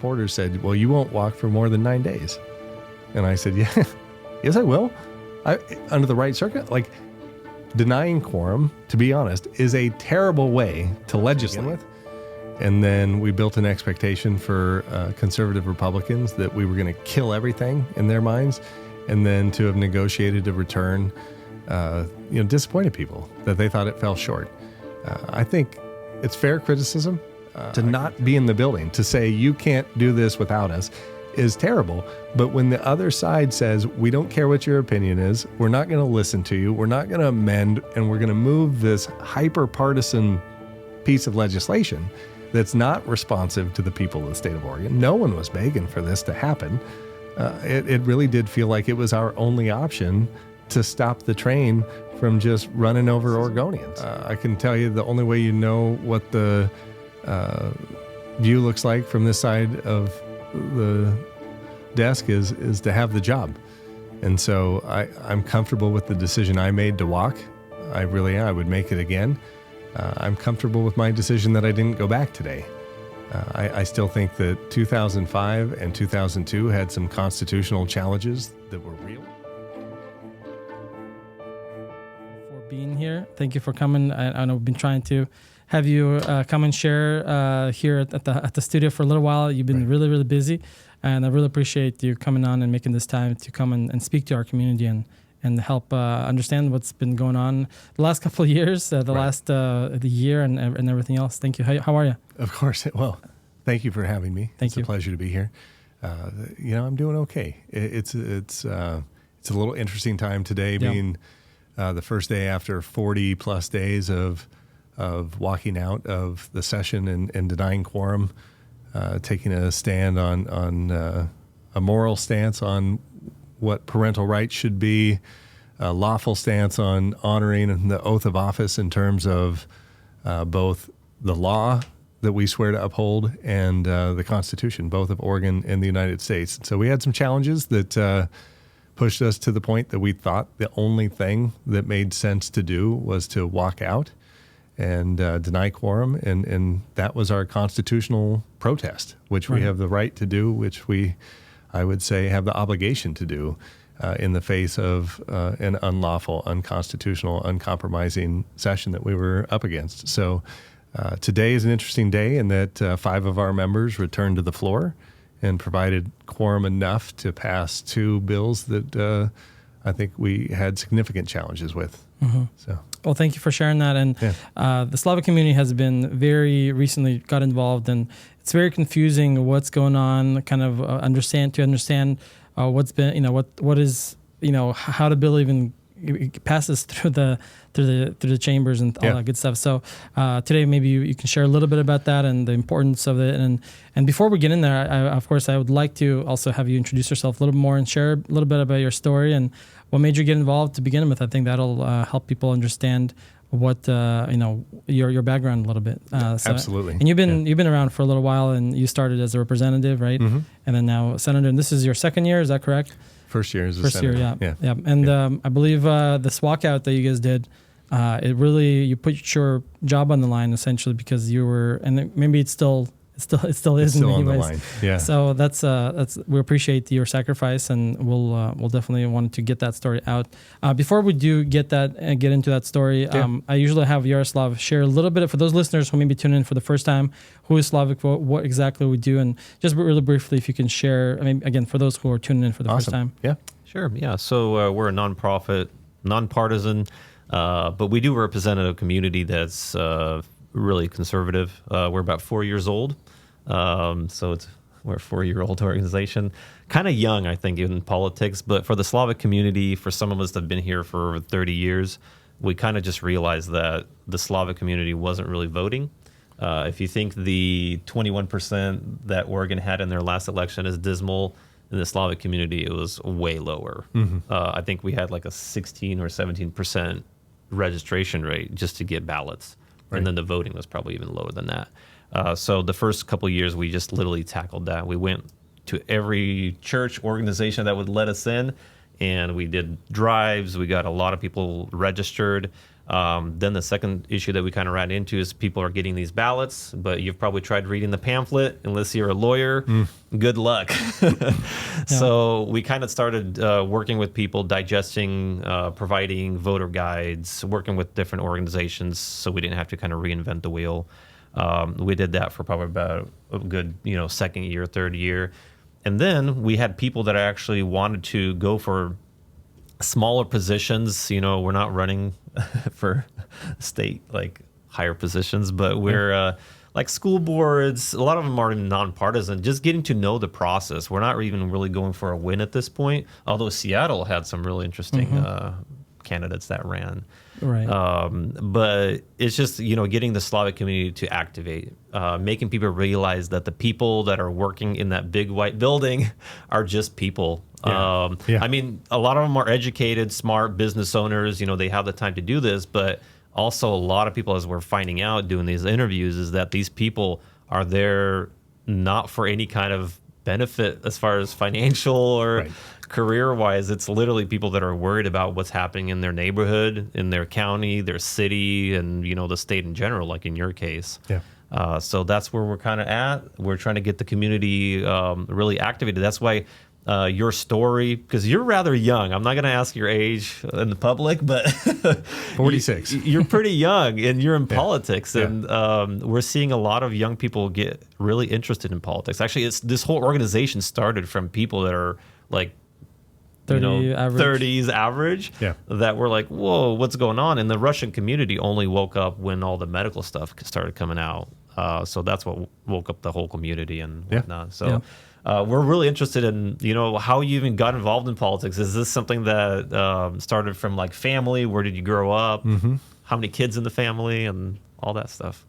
reporters said, well, you won't walk for more than 9 days. And I said, yeah, yes, I will. Under the right circuit, like denying quorum, to be honest, is a terrible way to legislate with. And then we built an expectation for conservative Republicans that we were going to kill everything in their minds, and then to have negotiated a return, disappointed people that they thought it fell short. I think it's fair criticism to not be in the building, to say you can't do this without us is terrible. But when the other side says, we don't care what your opinion is, we're not going to listen to you, we're not going to amend, and we're going to move this hyper-partisan piece of legislation that's not responsive to the people of the state of Oregon. No one was begging for this to happen. It really did feel like it was our only option to stop the train from just running over Oregonians. I can tell you the only way you know what the view looks like from this side of the desk is to have the job. And so I'm comfortable with the decision I made to walk. I really am. I would make it again. I'm comfortable with my decision that I didn't go back today. I still think that 2005 and 2002 had some constitutional challenges that were real. For being here, thank you for coming. I know we've been trying to have you come and share here at the studio for a little while. You've been really, really busy, and I really appreciate you coming on and making this time to come and speak to our community and help understand what's been going on the last couple of years, the year and everything else. Thank you. How are you? Of course. Well, thank you for having me. Thank you. It's a pleasure to be here. I'm doing okay. It's a little interesting time today, being the first day after 40 plus days of walking out of the session and denying quorum, taking a stand on a moral stance on what parental rights should be, a lawful stance on honoring the oath of office in terms of both the law that we swear to uphold and the Constitution, both of Oregon and the United States. So we had some challenges that pushed us to the point that we thought the only thing that made sense to do was to walk out and deny quorum, and that was our constitutional protest, which we have the right to do, which I would say, have the obligation to do in the face of an unlawful, unconstitutional, uncompromising session that we were up against. So today is an interesting day in that 5 of our members returned to the floor and provided quorum enough to pass 2 bills that I think we had significant challenges with. Mm-hmm. So. Well, thank you for sharing that. And the Slavic community has been very recently got involved, and it's very confusing what's going on. Kind of understand what's been, what is, how the bill even passes through the chambers and all that good stuff. So today maybe you can share a little bit about that and the importance of it. And before we get in there, I would like to also have you introduce yourself a little more and share a little bit about your story and what made you get involved to begin with. I think that'll help people understand what your background a little bit. Absolutely. And you've been around for a little while, and you started as a representative, right? Mm-hmm. And then now senator. And this is your second year, is that correct? First year as a senator. Yeah. And I believe this walkout that you guys did, you put your job on the line essentially because you were, and maybe it still is in many on ways. The line. Yeah. So that's we appreciate your sacrifice, and we'll definitely want to get that story out. Before we do get into that story, I usually have Yaroslav share a little bit for those listeners who may be tuning in for the first time. Who is Slavic? What exactly we do, and just really briefly, if you can share. I mean, again, for those who are tuning in for the first time. Yeah. Sure. Yeah. So we're a nonprofit, nonpartisan, but we do represent a community that's really conservative. We're about 4 years old. So we're a 4-year-old organization, kind of young, I think, in politics, but for the Slavic community, for some of us that have been here for 30 years, we kind of just realized that the Slavic community wasn't really voting. If you think the 21% that Oregon had in their last election is dismal, in the Slavic community, it was way lower. Mm-hmm. I think we had like a 16 or 17% registration rate just to get ballots. Right. And then the voting was probably even lower than that. So the first couple of years, we just literally tackled that. We went to every church organization that would let us in, and we did drives. We got a lot of people registered. Then the second issue that we kind of ran into is people are getting these ballots, but you've probably tried reading the pamphlet. Unless you're a lawyer, good luck. So we kind of started working with people, digesting, providing voter guides, working with different organizations, so we didn't have to kind of reinvent the wheel. We did that for probably about a good, second year, third year. And then we had people that actually wanted to go for smaller positions. We're not running for state higher positions, but we're like school boards. A lot of them are nonpartisan, just getting to know the process. We're not even really going for a win at this point, although Seattle had some really interesting candidates that ran. Right. But it's just, getting the Slavic community to activate, making people realize that the people that are working in that big white building are just people. I mean, a lot of them are educated, smart business owners. They have the time to do this, but also a lot of people, as we're finding out doing these interviews, is that these people are there not for any kind of benefit as far as financial or career-wise. It's literally people that are worried about what's happening in their neighborhood, in their county, their city, and the state in general, like in your case. So that's where we're kind of at. We're trying to get the community really activated. That's why your story, because you're rather young. I'm not going to ask your age in the public, but 46. You're pretty young, and you're in politics, and we're seeing a lot of young people get really interested in politics. Actually, this whole organization started from people that are like 30s average, that were like, whoa, what's going on? And the Russian community only woke up when all the medical stuff started coming out. So that's what woke up the whole community and whatnot. So we're really interested in, how you even got involved in politics. Is this something that started from like family? Where did you grow up? How many kids in the family and all that stuff?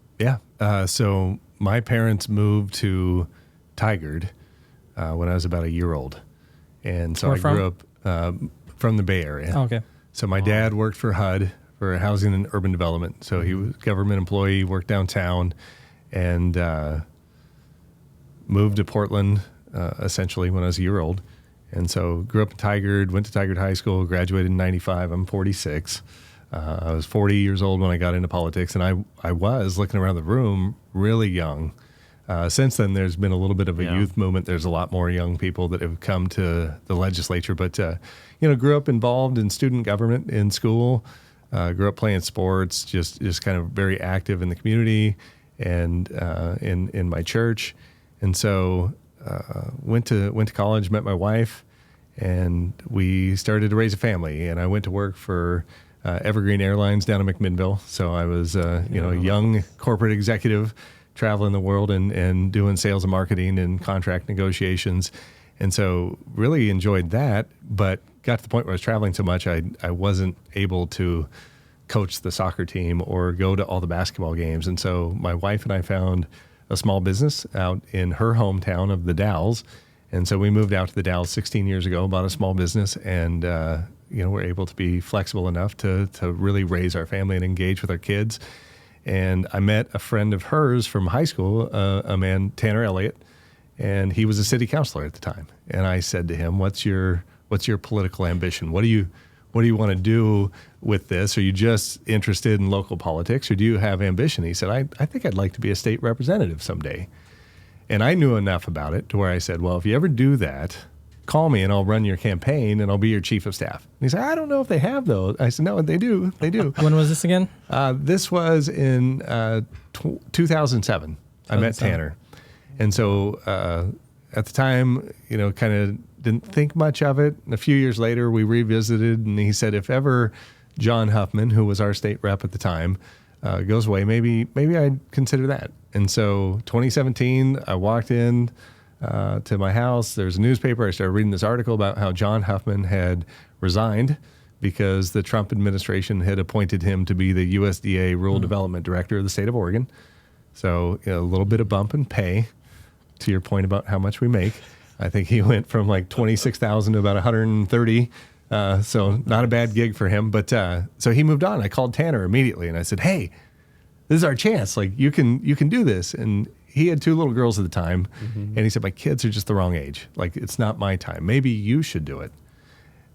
So my parents moved to Tigard when I was about a year old. And so grew up from the Bay Area. Okay. So my dad worked for HUD, for Housing and Urban Development. So he was a government employee, worked downtown, and moved to Portland essentially when I was a year old. And so grew up in Tigard, went to Tigard High School, graduated in 95. I'm 46. I was 40 years old when I got into politics, and I was looking around the room really young. Since then, there's been a little bit of a youth movement. There's a lot more young people that have come to the legislature. But, grew up involved in student government in school, grew up playing sports, just kind of very active in the community and in my church. And so went to college, met my wife, and we started to raise a family. And I went to work for Evergreen Airlines down in McMinnville. So I was a young corporate executive traveling the world and doing sales and marketing and contract negotiations. And so really enjoyed that, but got to the point where I was traveling so much, I wasn't able to coach the soccer team or go to all the basketball games. And so my wife and I found a small business out in her hometown of the Dalles. And so we moved out to the Dalles 16 years ago, bought a small business, and we're able to be flexible enough to really raise our family and engage with our kids. And I met a friend of hers from high school, a man, Tanner Elliott, and he was a city councilor at the time. And I said to him, "What's your political ambition? What do you want to do with this? Are you just interested in local politics, or do you have ambition?" He said, I think I'd like to be a state representative someday. And I knew enough about it to where I said, well, if you ever do that, call me and I'll run your campaign and I'll be your chief of staff. And he said, I don't know if they have those. I said, no, they do. They do. When was this again? This was in 2007. I met Tanner. And so at the time, kind of didn't think much of it. And a few years later, we revisited, and he said, if ever John Huffman, who was our state rep at the time, goes away, maybe I'd consider that. And so 2017, I walked in to my house. There's a newspaper. I started reading this article about how John Huffman had resigned because the Trump administration had appointed him to be the USDA Rural Development Director of the state of Oregon. So a little bit of bump in pay, to your point about how much we make. I think he went from like 26,000 to about 130. So not a bad gig for him. But so he moved on. I called Tanner immediately and I said, hey, this is our chance. Like you can do this. And he had 2 little girls at the time. Mm-hmm. And he said, my kids are just the wrong age. Like it's not my time. Maybe you should do it.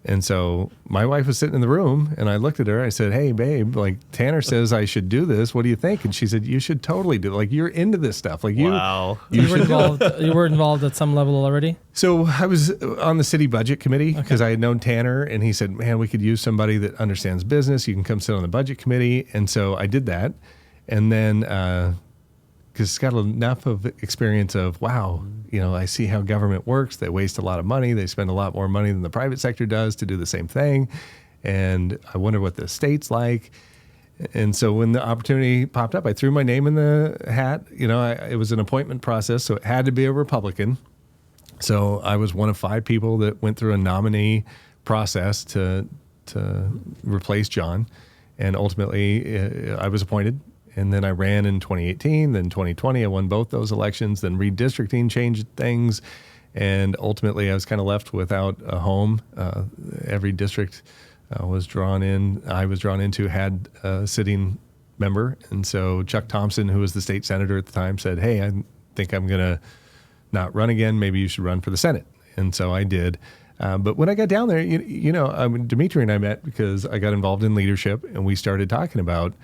And so my wife was sitting in the room, and I looked at her. I said, "Hey, babe, like Tanner says I should do this. What do you think?" And she said, "You should totally do it. Like, you're into this stuff. Like, Wow. You were involved. You were involved at some level already. So I was on the city budget committee because I had known Tanner, and he said, "Man, we could use somebody that understands business. You can come sit on the budget committee." And so I did that. And then, because it's got enough of experience of, wow, I see how government works. They waste a lot of money. They spend a lot more money than the private sector does to do the same thing. And I wonder what the state's like. And so when the opportunity popped up, I threw my name in the hat. It was an appointment process, so it had to be a Republican. So I was one of 5 people that went through a nominee process to replace John. And ultimately, I was appointed. And then I ran in 2018, then 2020, I won both those elections. Then redistricting changed things. And ultimately, I was kind of left without a home. Every district I was drawn into had a sitting member. And so Chuck Thompson, who was the state senator at the time, said, "Hey, I think I'm going to not run again. Maybe you should run for the Senate." And so I did. But when I got down there, Dimitri and I met because I got involved in leadership, and we started talking about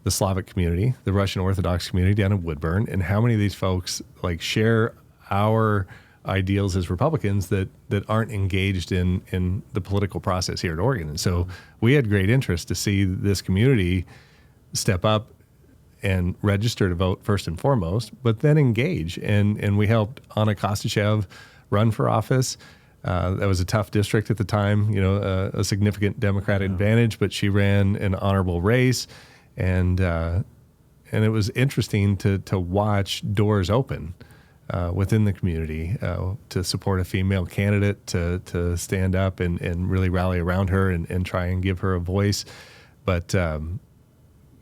the Slavic community, the Russian Orthodox community down in Woodburn, and how many of these folks like share our ideals as Republicans that aren't engaged in the political process here at Oregon. And so we had great interest to see this community step up and register to vote first and foremost, but then engage. And we helped Anna Kostachev run for office. That was a tough district at the time, a significant Democratic advantage, but she ran an honorable race. And it was interesting to watch doors open within the community to support a female candidate, to stand up and really rally around her and try and give her a voice. But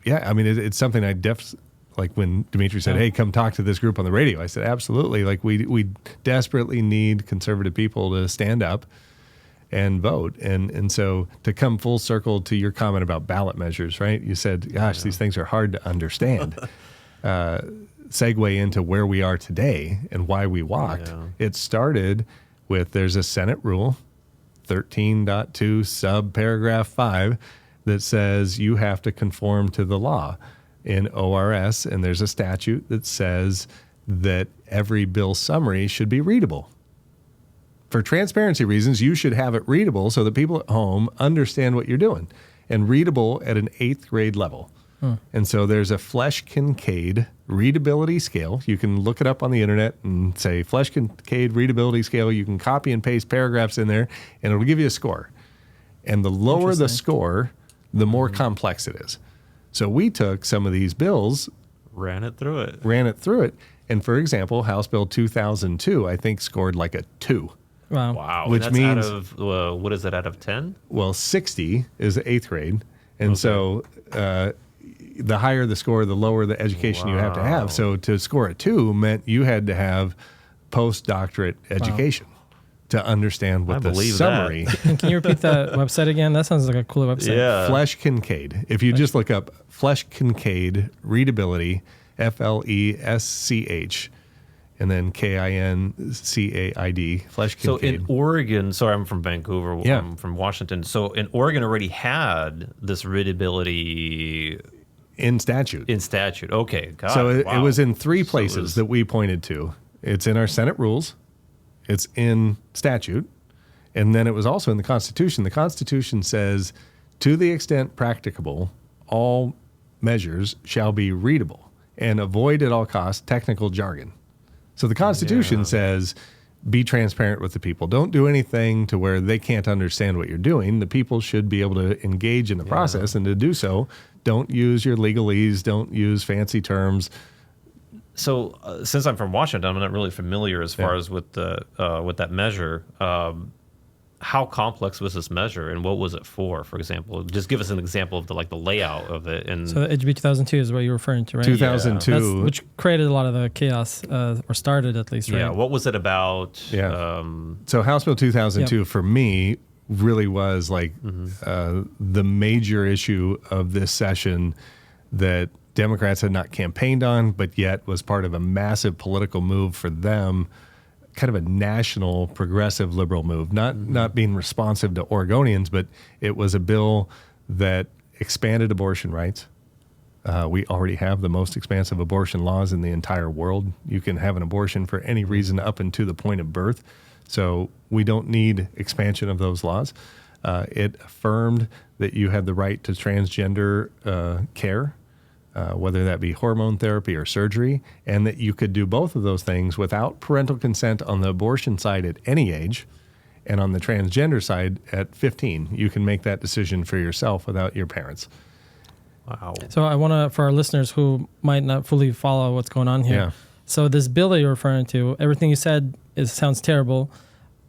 it's something I like when Dimitri said, "Hey, come talk to this group on the radio." I said, "Absolutely. Like we desperately need conservative people to stand up and vote." And so to come full circle to your comment about ballot measures, right? You said, "Gosh, these things are hard to understand." Segue into where we are today and why we walked. Yeah. It started with there's a Senate rule, 13.2 subparagraph 5, that says you have to conform to the law in ORS, and there's a statute that says that every bill summary should be readable. For transparency reasons, you should have it readable so that people at home understand what you're doing, and readable at an 8th grade level. And so there's a Flesch-Kincaid readability scale. You can look it up on the internet and say Flesch-Kincaid readability scale. You can copy and paste paragraphs in there, and it'll give you a score. And the lower the score, the more complex it is. So we took some of these bills, ran it through it. And for example, House Bill 2002, I think scored like a 2. Wow. Which and that's means, out of, what is that, out of 10? Well, 60 is 8th grade. And so the higher the score, the lower the education you have to have. So to score a 2 meant you had to have postdoctorate education to understand what the summary. Can you repeat that website again? That sounds like a cool website. Yeah. Flesch-Kincaid. If you just look up Flesch-Kincaid readability, FLESCH, and then KINCAID, Flesch-Kincaid. So in Oregon, sorry, I'm from Vancouver. Yeah. I'm from Washington. So in Oregon already had this readability in statute. Okay. God, so it was in 3 places that we pointed to. It's in our Senate rules. It's in statute. And then it was also in the Constitution. The Constitution says, to the extent practicable, all measures shall be readable and avoid at all costs technical jargon. So the Constitution says, be transparent with the people. Don't do anything to where they can't understand what you're doing. The people should be able to engage in the process, and to do so, don't use your legalese, don't use fancy terms. So since I'm from Washington, I'm not really familiar as far as with that measure. How complex was this measure, and what was it for example? Just give us an example of the layout of it. And so the HB 2002 is what you're referring to, right? 2002. Which created a lot of the chaos, or started at least, right? Yeah, what was it about? Yeah. So House Bill 2002 for me really was the major issue of this session that Democrats had not campaigned on, but yet was part of a massive political move for them kind of a national progressive liberal move, not being responsive to Oregonians, but it was a bill that expanded abortion rights. We already have the most expansive abortion laws in the entire world. You can have an abortion for any reason up until the point of birth. So we don't need expansion of those laws. It affirmed that you had the right to transgender care, whether that be hormone therapy or surgery, and that you could do both of those things without parental consent on the abortion side at any age, and on the transgender side at 15. You can make that decision for yourself without your parents. Wow. So I want to, for our listeners who might not fully follow what's going on here. Yeah. So this bill that you're referring to, everything you said sounds terrible,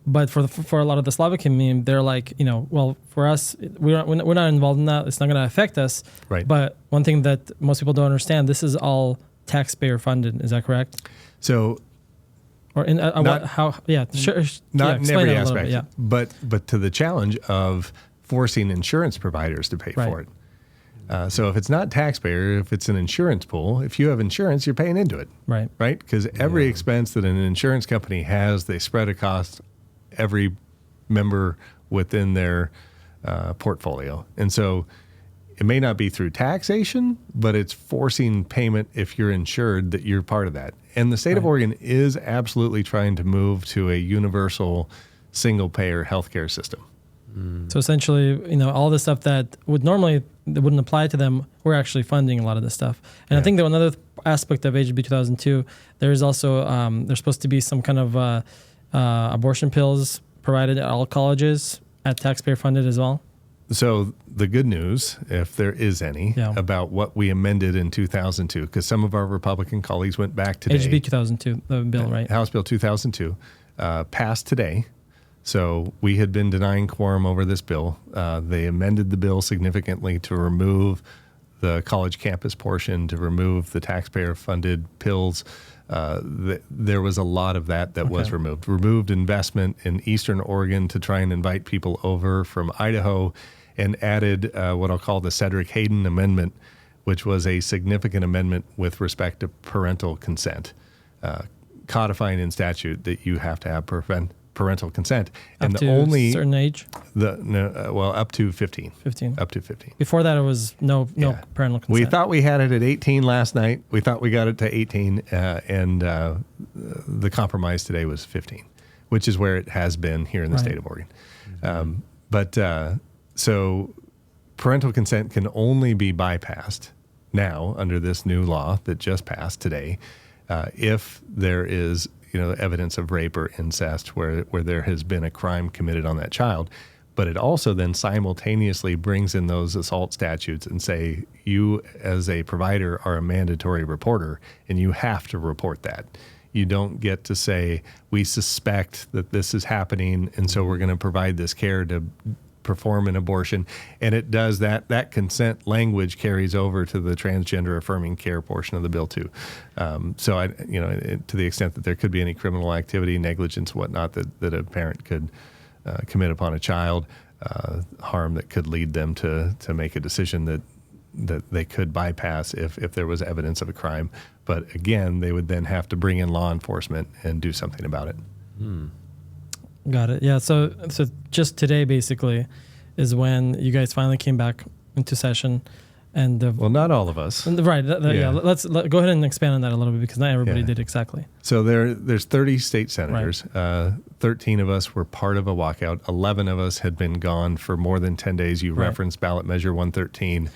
but for a lot of the Slavic community, they're like, well, for us, we're not involved in that. It's not going to affect us. Right. But one thing that most people don't understand, this is all taxpayer funded. Is that correct? So, or in sure. Not in every aspect, bit, but to the challenge of forcing insurance providers to pay for it. So if it's not taxpayer, if it's an insurance pool, if you have insurance, you're paying into it. Right. Right? Because every expense that an insurance company has, they spread across every member within their portfolio. And so it may not be through taxation, but it's forcing payment if you're insured that you're part of that. And the state of Oregon is absolutely trying to move to a universal single-payer healthcare system. So essentially, all the stuff that wouldn't apply to them, we're actually funding a lot of this stuff. And I think that another aspect of HB 2002, there is also there's supposed to be some kind of abortion pills provided at all colleges at taxpayer funded as well. So the good news, if there is any, about what we amended in 2002, because some of our Republican colleagues went back today. HB 2002, the bill, right? House Bill 2002 passed today. So we had been denying quorum over this bill. They amended the bill significantly to remove the college campus portion, to remove the taxpayer-funded pills. There was a lot of that was removed. Removed investment in Eastern Oregon to try and invite people over from Idaho, and added what I'll call the Cedric Hayden Amendment, which was a significant amendment with respect to parental consent, codifying in statute that you have to have parental consent, and up to a certain age. Up to 15. 15. Up to 15. Before that, it was no parental consent. We thought we had it at 18 last night. We thought we got it to 18, and the compromise today was 15, which is where it has been here in the state of Oregon. So parental consent can only be bypassed now under this new law that just passed today, if there is evidence of rape or incest where there has been a crime committed on that child. But it also then simultaneously brings in those assault statutes and say, you as a provider are a mandatory reporter and you have to report that. You don't get to say, we suspect that this is happening and so we're going to provide this care to perform an abortion. And it does that consent language carries over to the transgender affirming care portion of the bill too. So to the extent that there could be any criminal activity, negligence, whatnot, that a parent could commit upon a child, harm that could lead them to make a decision that they could bypass if there was evidence of a crime. But again, they would then have to bring in law enforcement and do something about it. Got it. Yeah. So just today, basically, is when you guys finally came back into session, and well, not all of us, right? Let's go ahead and expand on that a little bit because not everybody did exactly. So there's 30 state senators. 13 of us were part of a walkout. 11 of us had been gone for more than 10 days. You referenced ballot measure 113.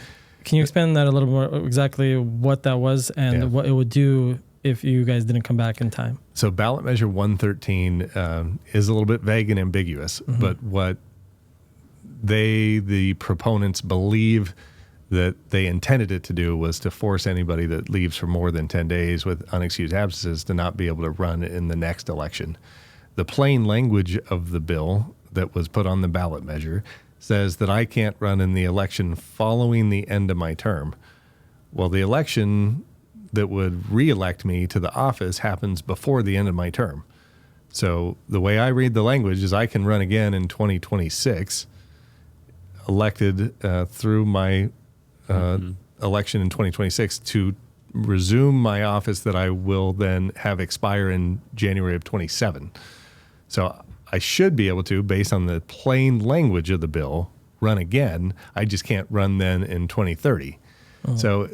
Can you expand that a little more? Exactly what that was and what it would do if you guys didn't come back in time? So ballot measure 113 is a little bit vague and ambiguous, but what the proponents believe that they intended it to do was to force anybody that leaves for more than 10 days with unexcused absences to not be able to run in the next election. The plain language of the bill that was put on the ballot measure says that I can't run in the election following the end of my term. Well, the election that would reelect me to the office happens before the end of my term. So the way I read the language is I can run again in 2026, elected through my election in 2026 to resume my office that I will then have expire in January of 27. So I should be able to, based on the plain language of the bill, run again. I just can't run then in 2030. So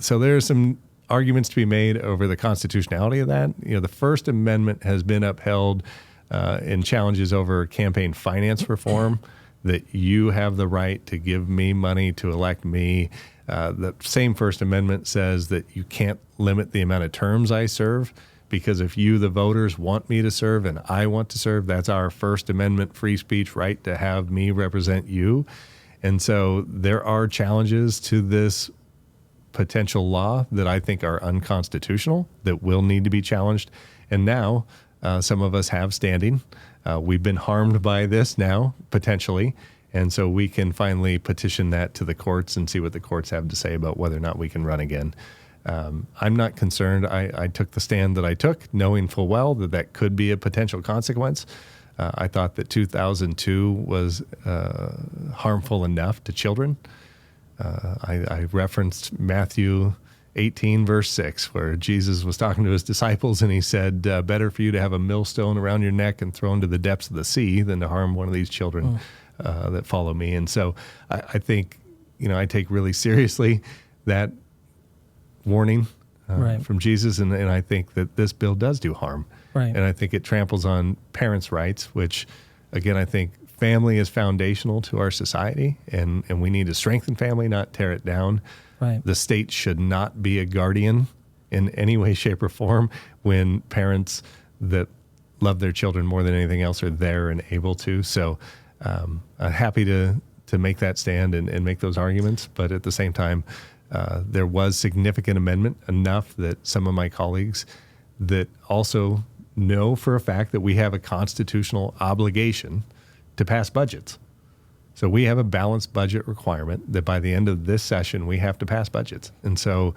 there are some arguments to be made over the constitutionality of that. The First Amendment has been upheld in challenges over campaign finance reform, that you have the right to give me money to elect me. The same First Amendment says that you can't limit the amount of terms I serve, because if you, the voters, want me to serve and I want to serve, that's our First Amendment free speech right to have me represent you. And so there are challenges to this potential law that I think are unconstitutional, that will need to be challenged. And now some of us have standing. We've been harmed by this now, potentially. And so we can finally petition that to the courts and see what the courts have to say about whether or not we can run again. I'm not concerned. I took the stand that I took, knowing full well that that could be a potential consequence. I thought that 2002 was harmful enough to children. I referenced Matthew 18, verse 6, where Jesus was talking to his disciples, and he said, better for you to have a millstone around your neck and thrown to the depths of the sea than to harm one of these children that follow me. And so I think, I take really seriously that warning from Jesus, and I think that this bill does do harm. Right. And I think it tramples on parents' rights, which, again, I think family is foundational to our society, and we need to strengthen family, not tear it down. Right. The state should not be a guardian in any way, shape, or form when parents that love their children more than anything else are there and able to. So I'm happy to make that stand and make those arguments. But at the same time, there was significant amendment, enough that some of my colleagues that also know for a fact that we have a constitutional obligation to pass budgets. So we have a balanced budget requirement that by the end of this session, we have to pass budgets. And so,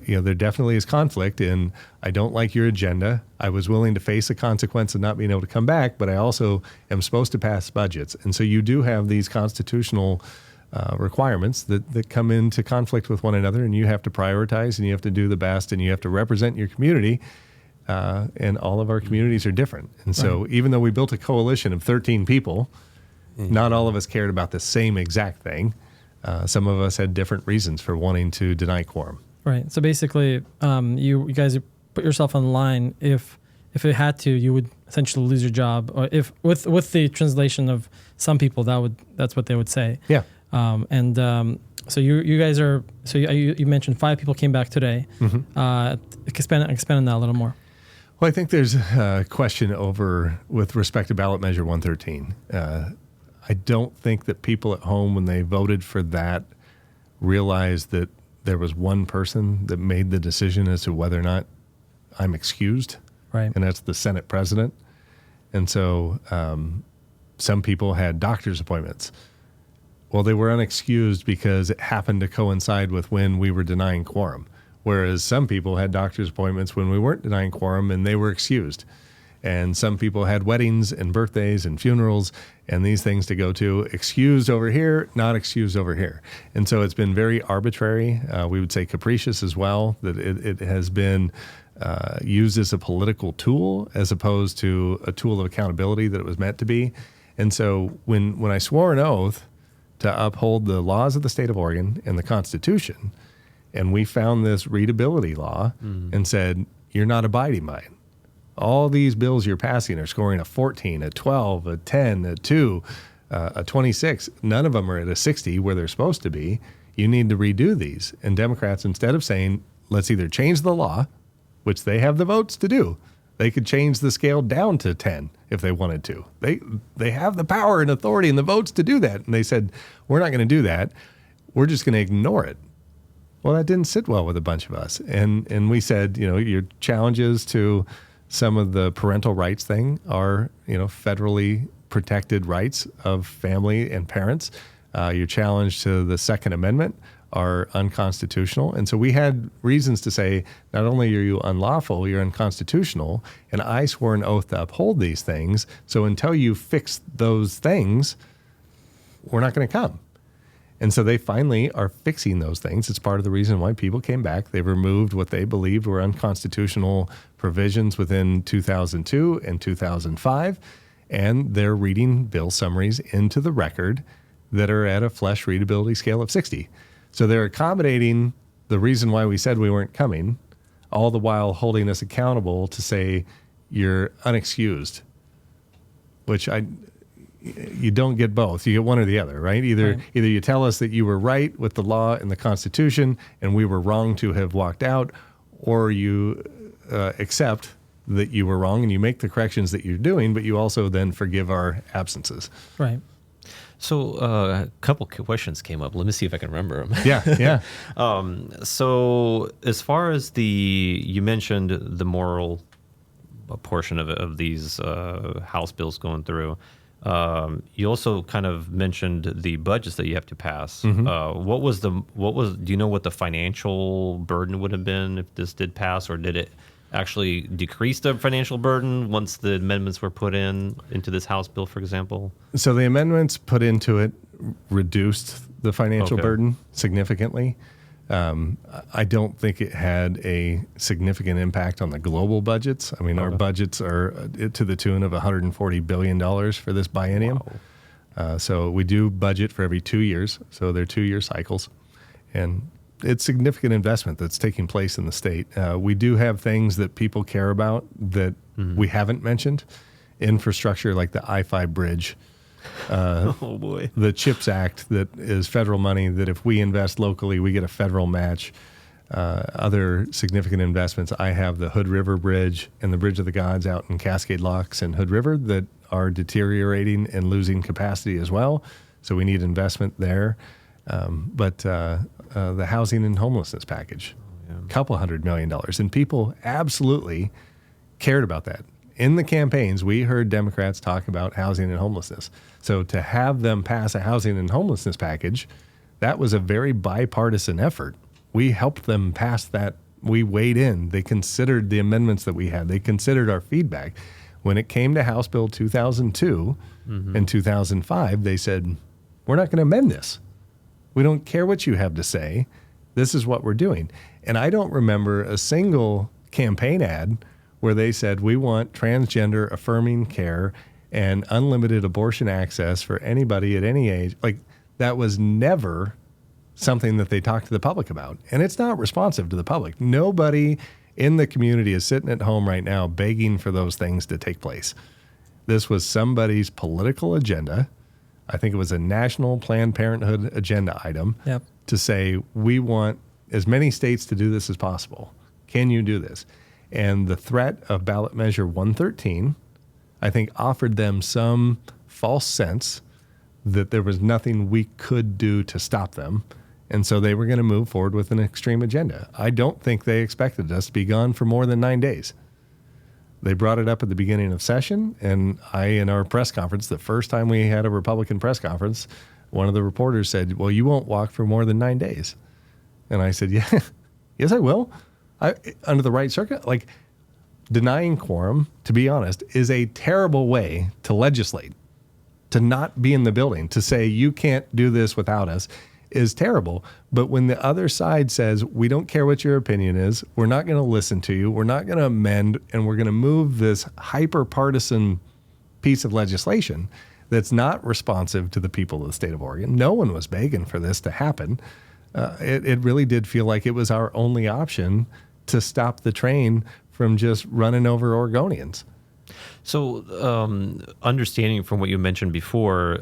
there definitely is conflict in, I don't like your agenda. I was willing to face the consequence of not being able to come back, but I also am supposed to pass budgets. And so you do have these constitutional requirements that come into conflict with one another, and you have to prioritize, and you have to do the best, and you have to represent your community. And all of our communities are different. And so even though we built a coalition of 13 people, not all of us cared about the same exact thing. Some of us had different reasons for wanting to deny quorum. Right. So basically, you guys put yourself on the line. If it had to, you would essentially lose your job. Or if with the translation of some people, that's what they would say. Yeah. So you guys are. So you mentioned 5 people came back today. Mm-hmm. Expand on that a little more. Well, I think there's a question with respect to ballot measure 113. I don't think that people at home, when they voted for that, realized that there was one person that made the decision as to whether or not I'm excused. Right. And that's the Senate president. And so some people had doctor's appointments. Well, they were unexcused because it happened to coincide with when we were denying quorum. Whereas some people had doctor's appointments when we weren't denying quorum, and they were excused. And some people had weddings and birthdays and funerals and these things to go to, excused over here, not excused over here. And so it's been very arbitrary. We would say capricious as well, that it has been used as a political tool as opposed to a tool of accountability that it was meant to be. And so when I swore an oath to uphold the laws of the state of Oregon and the Constitution, and we found this readability law and said, you're not abiding by it. All these bills you're passing are scoring a 14, a 12, a 10, a 2, a 26. None of them are at a 60 where they're supposed to be. You need to redo these. And Democrats, instead of saying, let's either change the law, which they have the votes to do. They could change the scale down to 10 if they wanted to. They have the power and authority and the votes to do that. And they said, we're not going to do that. We're just going to ignore it. Well, that didn't sit well with a bunch of us. And we said, your challenges to some of the parental rights thing are, federally protected rights of family and parents. Your challenge to the Second Amendment are unconstitutional. And so we had reasons to say, not only are you unlawful, you're unconstitutional. And I swore an oath to uphold these things. So until you fix those things, we're not going to come. And so they finally are fixing those things. It's part of the reason why people came back. They've removed what they believed were unconstitutional provisions within 2002 and 2005, and they're reading bill summaries into the record that are at a flesh readability scale of 60. So they're accommodating the reason why we said we weren't coming, all the while holding us accountable to say you're unexcused, which you don't get both. You get one or the other, right? Either you tell us that you were right with the law and the Constitution and we were wrong to have walked out, or you accept that you were wrong and you make the corrections that you're doing, but you also then forgive our absences. Right. So a couple questions came up. Let me see if I can remember them. Yeah. So as far as you mentioned the moral portion of these House bills going through. You also kind of mentioned the budgets that you have to pass. Mm-hmm. Do you know what the financial burden would have been if this did pass, or did it actually decrease the financial burden once the amendments were put into this House bill, for example? So the amendments put into it reduced the financial burden significantly. I don't think it had a significant impact on the global budgets. I mean, our budgets are to the tune of $140 billion for this biennium. Wow. So we do budget for every 2 years. So they're 2-year cycles. And it's significant investment that's taking place in the state. We do have things that people care about that we haven't mentioned. Infrastructure like the I-5 bridge. Oh boy. The CHIPS Act, that is federal money that if we invest locally, we get a federal match. Other significant investments, I have the Hood River Bridge and the Bridge of the Gods out in Cascade Locks and Hood River that are deteriorating and losing capacity as well. So we need investment there. But the housing and homelessness package, couple $100 million. And people absolutely cared about that. In the campaigns, we heard Democrats talk about housing and homelessness. So to have them pass a housing and homelessness package, that was a very bipartisan effort. We helped them pass that. We weighed in. They considered the amendments that we had. They considered our feedback. When it came to House Bill 2002 and 2005, they said, we're not going to amend this. We don't care what you have to say. This is what we're doing. And I don't remember a single campaign ad where they said, we want transgender affirming care and unlimited abortion access for anybody at any age. Like, that was never something that they talked to the public about. And it's not responsive to the public. Nobody in the community is sitting at home right now begging for those things to take place. This was somebody's political agenda. I think it was a national Planned Parenthood agenda item to say, we want as many states to do this as possible. Can you do this? And the threat of ballot measure 113, I think, offered them some false sense that there was nothing we could do to stop them. And so they were going to move forward with an extreme agenda. I don't think they expected us to be gone for more than 9 days. They brought it up at the beginning of session, and in our press conference, the first time we had a Republican press conference, one of the reporters said, well, you won't walk for more than 9 days. And I said, yes, I will. Under the right circuit, like, denying quorum, to be honest, is a terrible way to legislate. To not be in the building, to say you can't do this without us, is terrible. But when the other side says, we don't care what your opinion is, we're not going to listen to you, we're not going to amend, and we're going to move this hyper-partisan piece of legislation that's not responsive to the people of the state of Oregon. No one was begging for this to happen. It really did feel like it was our only option to stop the train from just running over Oregonians. So, understanding from what you mentioned before,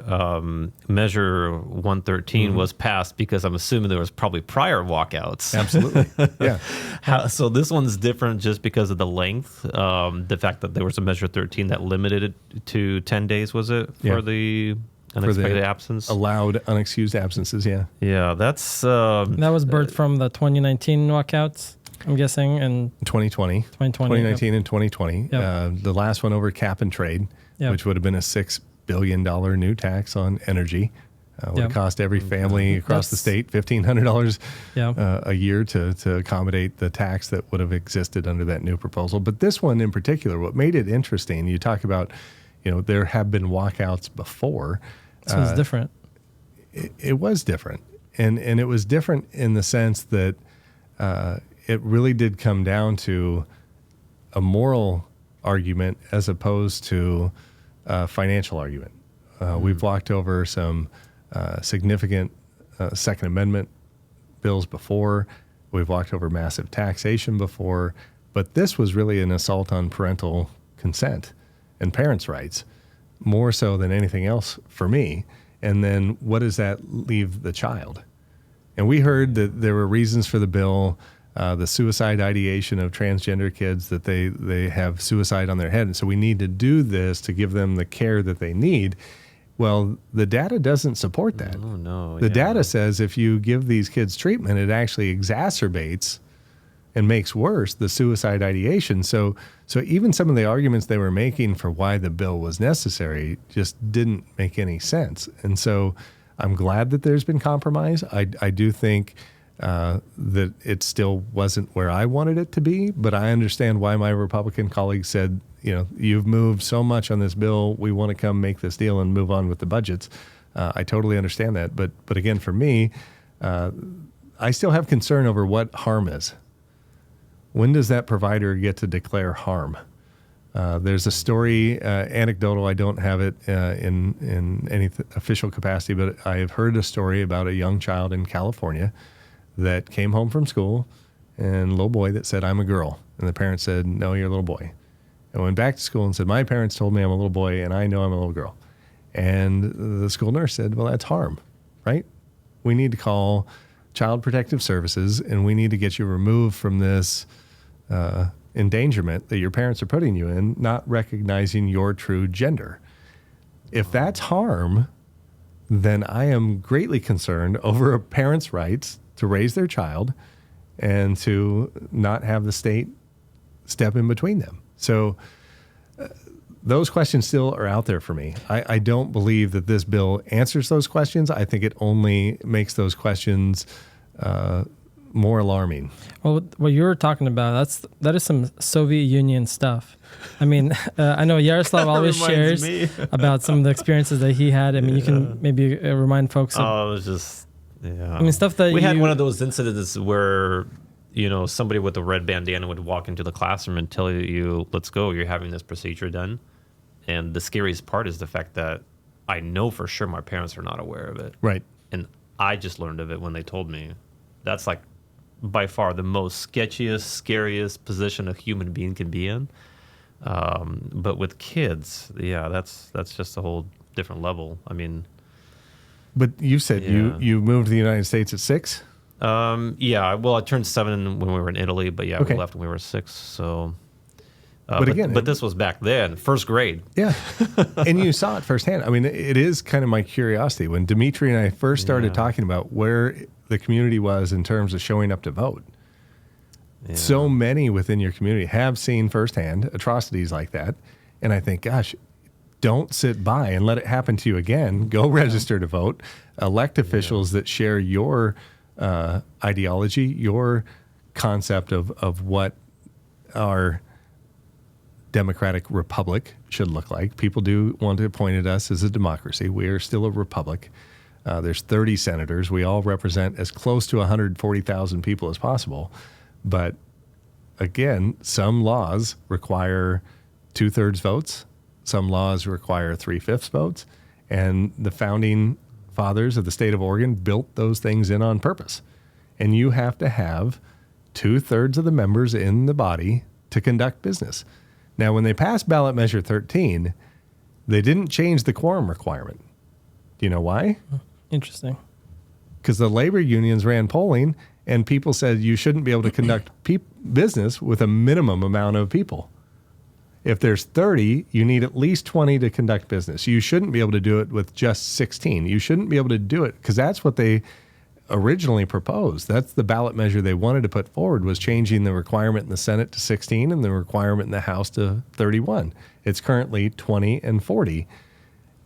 Measure 113 was passed because I'm assuming there was probably prior walkouts. Absolutely, yeah. So this one's different just because of the length, the fact that there was a Measure 13 that limited it to 10 days, was it, for the unexpected absence? Allowed unexcused absences, Yeah, that's... that was birthed from the 2019 walkouts, I'm guessing, and 2019 and 2020. The last one over cap and trade, which would have been a $6 billion new tax on energy. Would have cost every family across the state $1,500 a year to accommodate the tax that would have existed under that new proposal. But this one in particular, what made it interesting, you talk about, there have been walkouts before. This one's different. it was different. And it was different in the sense that it really did come down to a moral argument as opposed to a financial argument. We've walked over some significant Second Amendment bills before. We've walked over massive taxation before. But this was really an assault on parental consent and parents' rights, more so than anything else for me. And then what does that leave the child? And we heard that there were reasons for the bill, the suicide ideation of transgender kids, that they have suicide on their head. And so we need to do this to give them the care that they need. Well, the data doesn't support that. Oh, no. The data says if you give these kids treatment, it actually exacerbates and makes worse the suicide ideation. So even some of the arguments they were making for why the bill was necessary just didn't make any sense. And so I'm glad that there's been compromise. I do think that it still wasn't where I wanted it to be, but I understand why my Republican colleagues said, you've moved so much on this bill, we want to come make this deal and move on with the budgets. I totally understand that. But again, for me, I still have concern over what harm is. When does that provider get to declare harm? There's a story, anecdotal. I don't have it in any official capacity, but I have heard a story about a young child in California that came home from school, and a little boy that said, "I'm a girl," and the parents said, "No, you're a little boy." And went back to school and said, "My parents told me I'm a little boy, and I know I'm a little girl." And the school nurse said, "Well, that's harm, right? We need to call Child Protective Services, and we need to get you removed from this endangerment that your parents are putting you in, not recognizing your true gender." If that's harm, then I am greatly concerned over a parent's rights to raise their child and to not have the state step in between them. So those questions still are out there for me. I don't believe that this bill answers those questions. I think it only makes those questions more alarming. Well, what you're talking about, that is some Soviet Union stuff. I mean, I know Yaroslav always shares about some of the experiences that he had. I mean, you can maybe remind folks of. Oh, it was just, yeah. I mean, stuff that we had one of those incidents where, somebody with a red bandana would walk into the classroom and tell you, "Let's go, you're having this procedure done." And the scariest part is the fact that I know for sure my parents are not aware of it. Right. And I just learned of it when they told me. That's like by far the most sketchiest, scariest position a human being can be in. But with kids, yeah, that's just a whole different level. I mean, but you said you moved to the United States at 6? Yeah. Well, I turned 7 when we were in Italy, but yeah, okay. We left when we were 6. So, but this was back then, first grade. Yeah, and you saw it firsthand. I mean, it is kind of my curiosity when Dimitri and I first started talking about where the community was in terms of showing up to vote. Yeah. So many within your community have seen firsthand atrocities like that. And I think, gosh, don't sit by and let it happen to you again. Go register to vote. Elect officials that share your ideology, your concept of what our democratic republic should look like. People do want to point at us as a democracy. We are still a republic. There's 30 senators. We all represent as close to 140,000 people as possible. But again, some laws require 2/3 votes. Some laws require 3/5 votes. And the founding fathers of the state of Oregon built those things in on purpose. And you have to have 2/3 of the members in the body to conduct business. Now, when they passed ballot measure 13, they didn't change the quorum requirement. Do you know why? Interesting. Because the labor unions ran polling and people said you shouldn't be able to conduct business with a minimum amount of people. If there's 30, you need at least 20 to conduct business. You shouldn't be able to do it with just 16. You shouldn't be able to do it because that's what they originally proposed. That's the ballot measure they wanted to put forward, was changing the requirement in the Senate to 16 and the requirement in the House to 31. It's currently 20 and 40.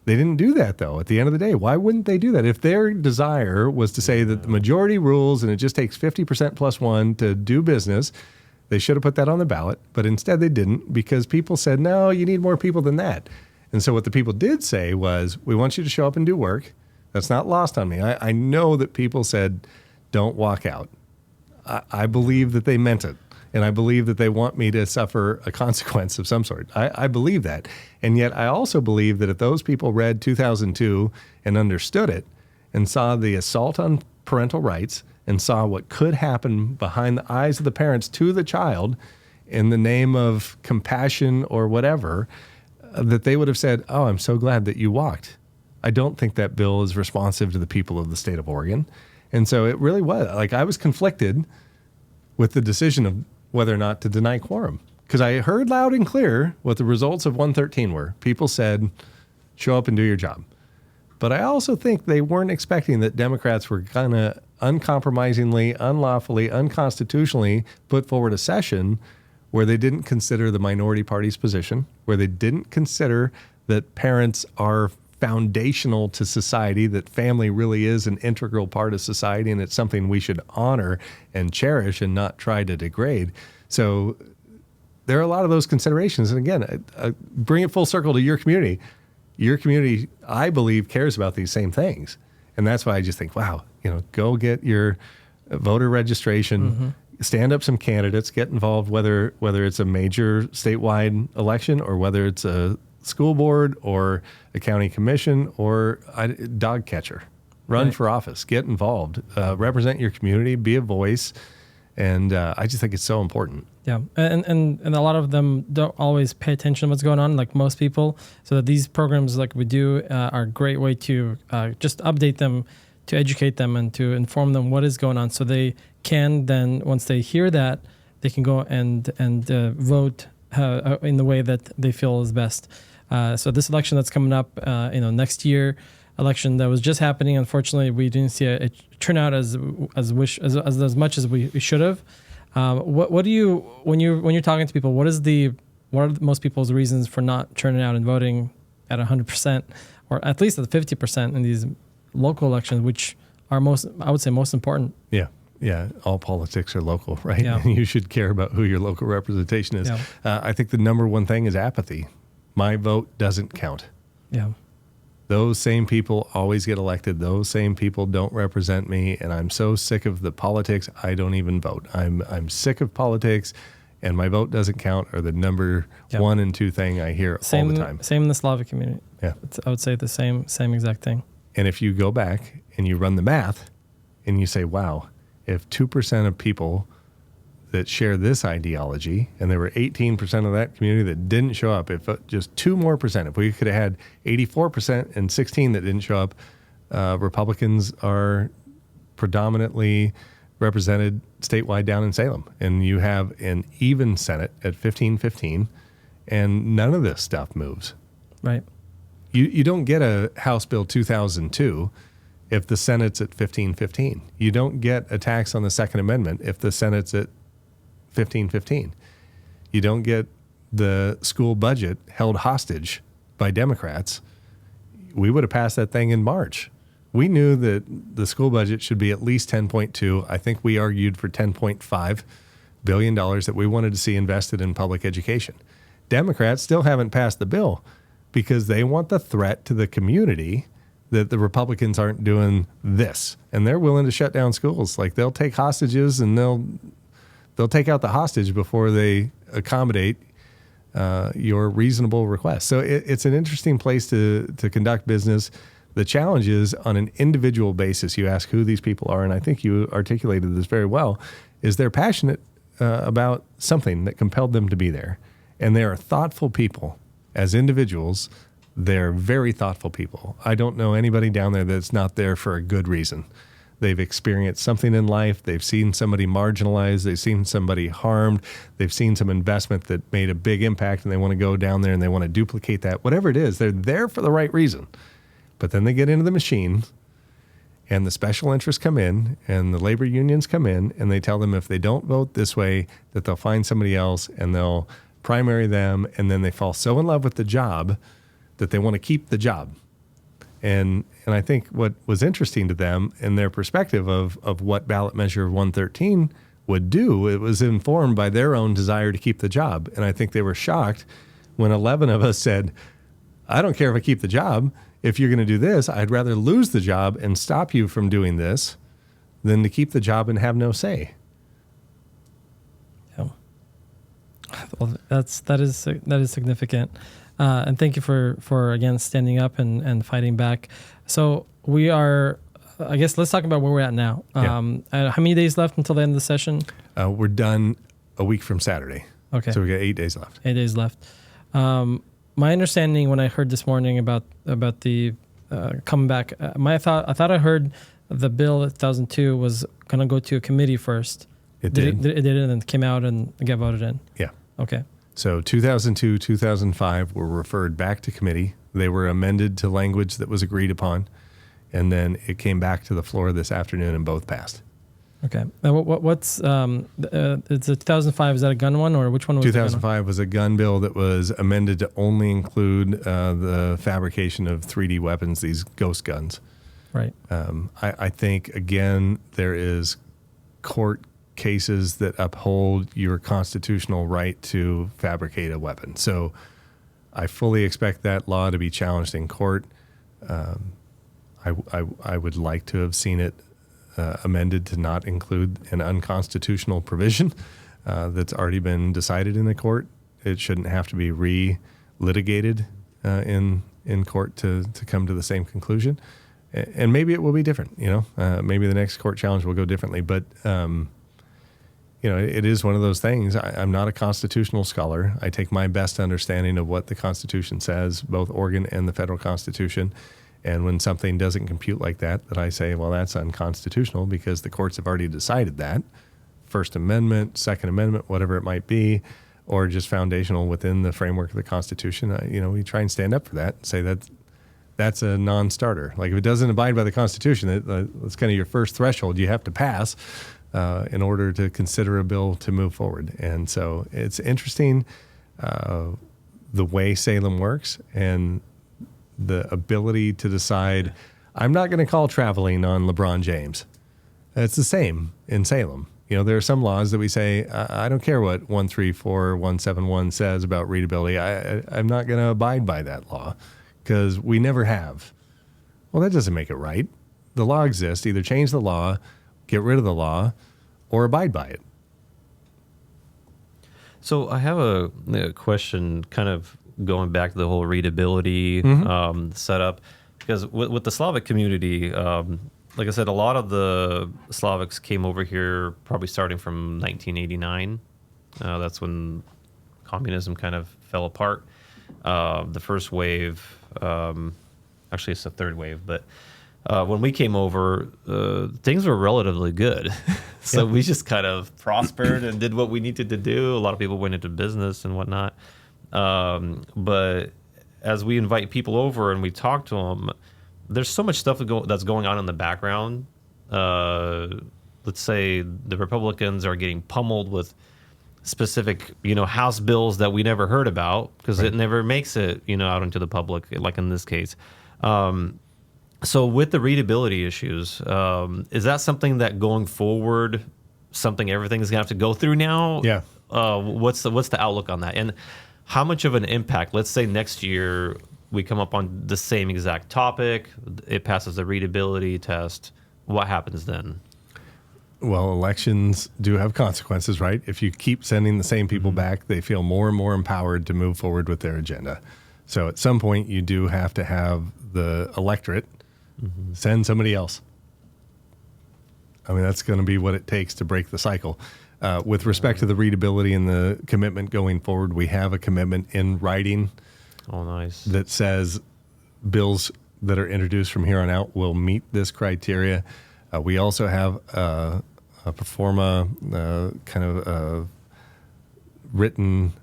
They didn't do that, though, at the end of the day. Why wouldn't they do that? If their desire was to say that the majority rules and it just takes 50% plus 1 to do business, they should have put that on the ballot. But instead they didn't, because people said, no, you need more people than that. And so what the people did say was, we want you to show up and do work. That's not lost on me. I know that people said, don't walk out. I believe that they meant it. And I believe that they want me to suffer a consequence of some sort. I believe that. And yet I also believe that if those people read 2002 and understood it and saw the assault on parental rights and saw what could happen behind the eyes of the parents to the child in the name of compassion or whatever, that they would have said, oh, I'm so glad that you walked. I don't think that bill is responsive to the people of the state of Oregon. And so it really was. Like, I was conflicted with the decision of whether or not to deny quorum, because I heard loud and clear what the results of 113 were. People said, show up and do your job. But I also think they weren't expecting that Democrats were going to uncompromisingly, unlawfully, unconstitutionally put forward a session where they didn't consider the minority party's position, where they didn't consider that parents are foundational to society, that family really is an integral part of society, and it's something we should honor and cherish and not try to degrade. So there are a lot of those considerations. And again, bring it full circle to your community. Your community, I believe, cares about these same things. And that's why I just think, wow, go get your voter registration, stand up some candidates, get involved, whether it's a major statewide election or whether it's a school board or a county commission or a dog catcher. Run for office, get involved, represent your community, be a voice. And I just think it's so important. Yeah. And a lot of them don't always pay attention to what's going on, like most people. So that these programs like we do are a great way to just update them, to educate them and to inform them what is going on. So they can then, once they hear that, they can go and vote in the way that they feel is best. So this election that's coming up, next year, election that was just happening, unfortunately, we didn't see a turnout as much as we should have. What do you, when you're talking to people, what are most people's reasons for not turning out and voting at 100% or at least at 50% in these local elections, which are most important? Yeah. All politics are local, right? Yeah. And you should care about who your local representation is. Yeah. I think the number one thing is apathy. My vote doesn't count. Yeah. Those same people always get elected. Those same people don't represent me. And I'm so sick of the politics, I don't even vote. I'm sick of politics, and my vote doesn't count are the number one and two thing I hear all the time. Same in the Slavic community. Yeah. I would say the same exact thing. And if you go back and you run the math and you say, wow, if 2% of people that share this ideology, and there were 18% of that community that didn't show up, if just 2 more percent, if we could have had 84% and 16 that didn't show up, Republicans are predominantly represented statewide down in Salem. And you have an even Senate at 15-15, and none of this stuff moves. Right. You don't get a House Bill 2002 if the Senate's at 15-15. You don't get a tax on the Second Amendment if the Senate's at 15-15. You don't get the school budget held hostage by Democrats. We would have passed that thing in March. We knew that the school budget should be at least 10.2. I think we argued for $10.5 billion that we wanted to see invested in public education. Democrats still haven't passed the bill because they want the threat to the community that the Republicans aren't doing this. And they're willing to shut down schools. Like, they'll take hostages and they'll take out the hostage before they accommodate your reasonable request. So it's an interesting place to conduct business. The challenge is on an individual basis. You ask who these people are, and I think you articulated this very well, is they're passionate about something that compelled them to be there. And they are thoughtful people. As individuals, they're very thoughtful people. I don't know anybody down there that's not there for a good reason. They've experienced something in life. They've seen somebody marginalized. They've seen somebody harmed. They've seen some investment that made a big impact, and they want to go down there and they want to duplicate that. Whatever it is, they're there for the right reason. But then they get into the machine, and the special interests come in, and the labor unions come in, and they tell them if they don't vote this way, that they'll find somebody else, and they'll primary them, and then they fall so in love with the job that they want to keep the job. And I think what was interesting to them in their perspective of what ballot measure 113 would do, it was informed by their own desire to keep the job. And I think they were shocked when 11 of us said, I don't care if I keep the job. If you're going to do this, I'd rather lose the job and stop you from doing this than to keep the job and have no say. Yeah. Well, that is significant. And thank you for again standing up and fighting back. So we are, I guess let's talk about where we're at now. How many days left until the end of the session? We're done a week from Saturday. Okay. So we got 8 days left. 8 days left. My understanding when I heard this morning about the coming back, I thought I heard the bill 2002 was going to go to a committee first. It did. It did, and then came out and got voted in. Yeah. Okay. So 2002, 2005 were referred back to committee. They were amended to language that was agreed upon, and then it came back to the floor this afternoon, and both passed. Okay. Now, what's it's a 2005? Is that a gun one, or which one was 2005 was a gun bill that was amended to only include the fabrication of 3D weapons, these ghost guns. Right. I think, again, there is court cases that uphold your constitutional right to fabricate a weapon. So I fully expect that law to be challenged in court. I would like to have seen it amended to not include an unconstitutional provision that's already been decided in the court. It shouldn't have to be re-litigated in court to come to the same conclusion. And maybe it will be different, maybe the next court challenge will go differently. But, it is one of those things. I'm not a constitutional scholar. I take my best understanding of what the Constitution says, both Oregon and the federal Constitution. And when something doesn't compute like that I say, well, that's unconstitutional because the courts have already decided that. First Amendment, Second Amendment, whatever it might be, or just foundational within the framework of the Constitution. We try and stand up for that and say that's a non-starter. Like if it doesn't abide by the Constitution, that's kind of your first threshold you have to pass in order to consider a bill to move forward. And so it's interesting the way Salem works and the ability to decide, I'm not going to call traveling on LeBron James. It's the same in Salem. There are some laws that we say, I don't care what 134171 says about readability. I'm not going to abide by that law because we never have. Well, that doesn't make it right. The law exists. Either change the law, get rid of the law, or abide by it. So I have a question kind of going back to the whole readability setup, because with the Slavic community, like I said, a lot of the Slavics came over here probably starting from 1989. That's when communism kind of fell apart. The first wave, actually it's the third wave, but when we came over, things were relatively good. So we just kind of prospered and did what we needed to do. A lot of people went into business and whatnot. But as we invite people over and we talk to them, there's so much stuff that's going on in the background. Let's say the Republicans are getting pummeled with specific, House bills that we never heard about because it never makes it, out into the public, like in this case. So with the readability issues, is that something that going forward, everything is going to have to go through now? Yeah. What's the outlook on that? And how much of an impact, let's say next year we come up on the same exact topic, it passes the readability test, what happens then? Well, elections do have consequences, right? If you keep sending the same people back, they feel more and more empowered to move forward with their agenda. So at some point, you do have to have the electorate send somebody else. I mean, that's going to be what it takes to break the cycle. With respect to the readability and the commitment going forward, we have a commitment in writing. Oh, nice. That says bills that are introduced from here on out will meet this criteria. We also have a pro forma written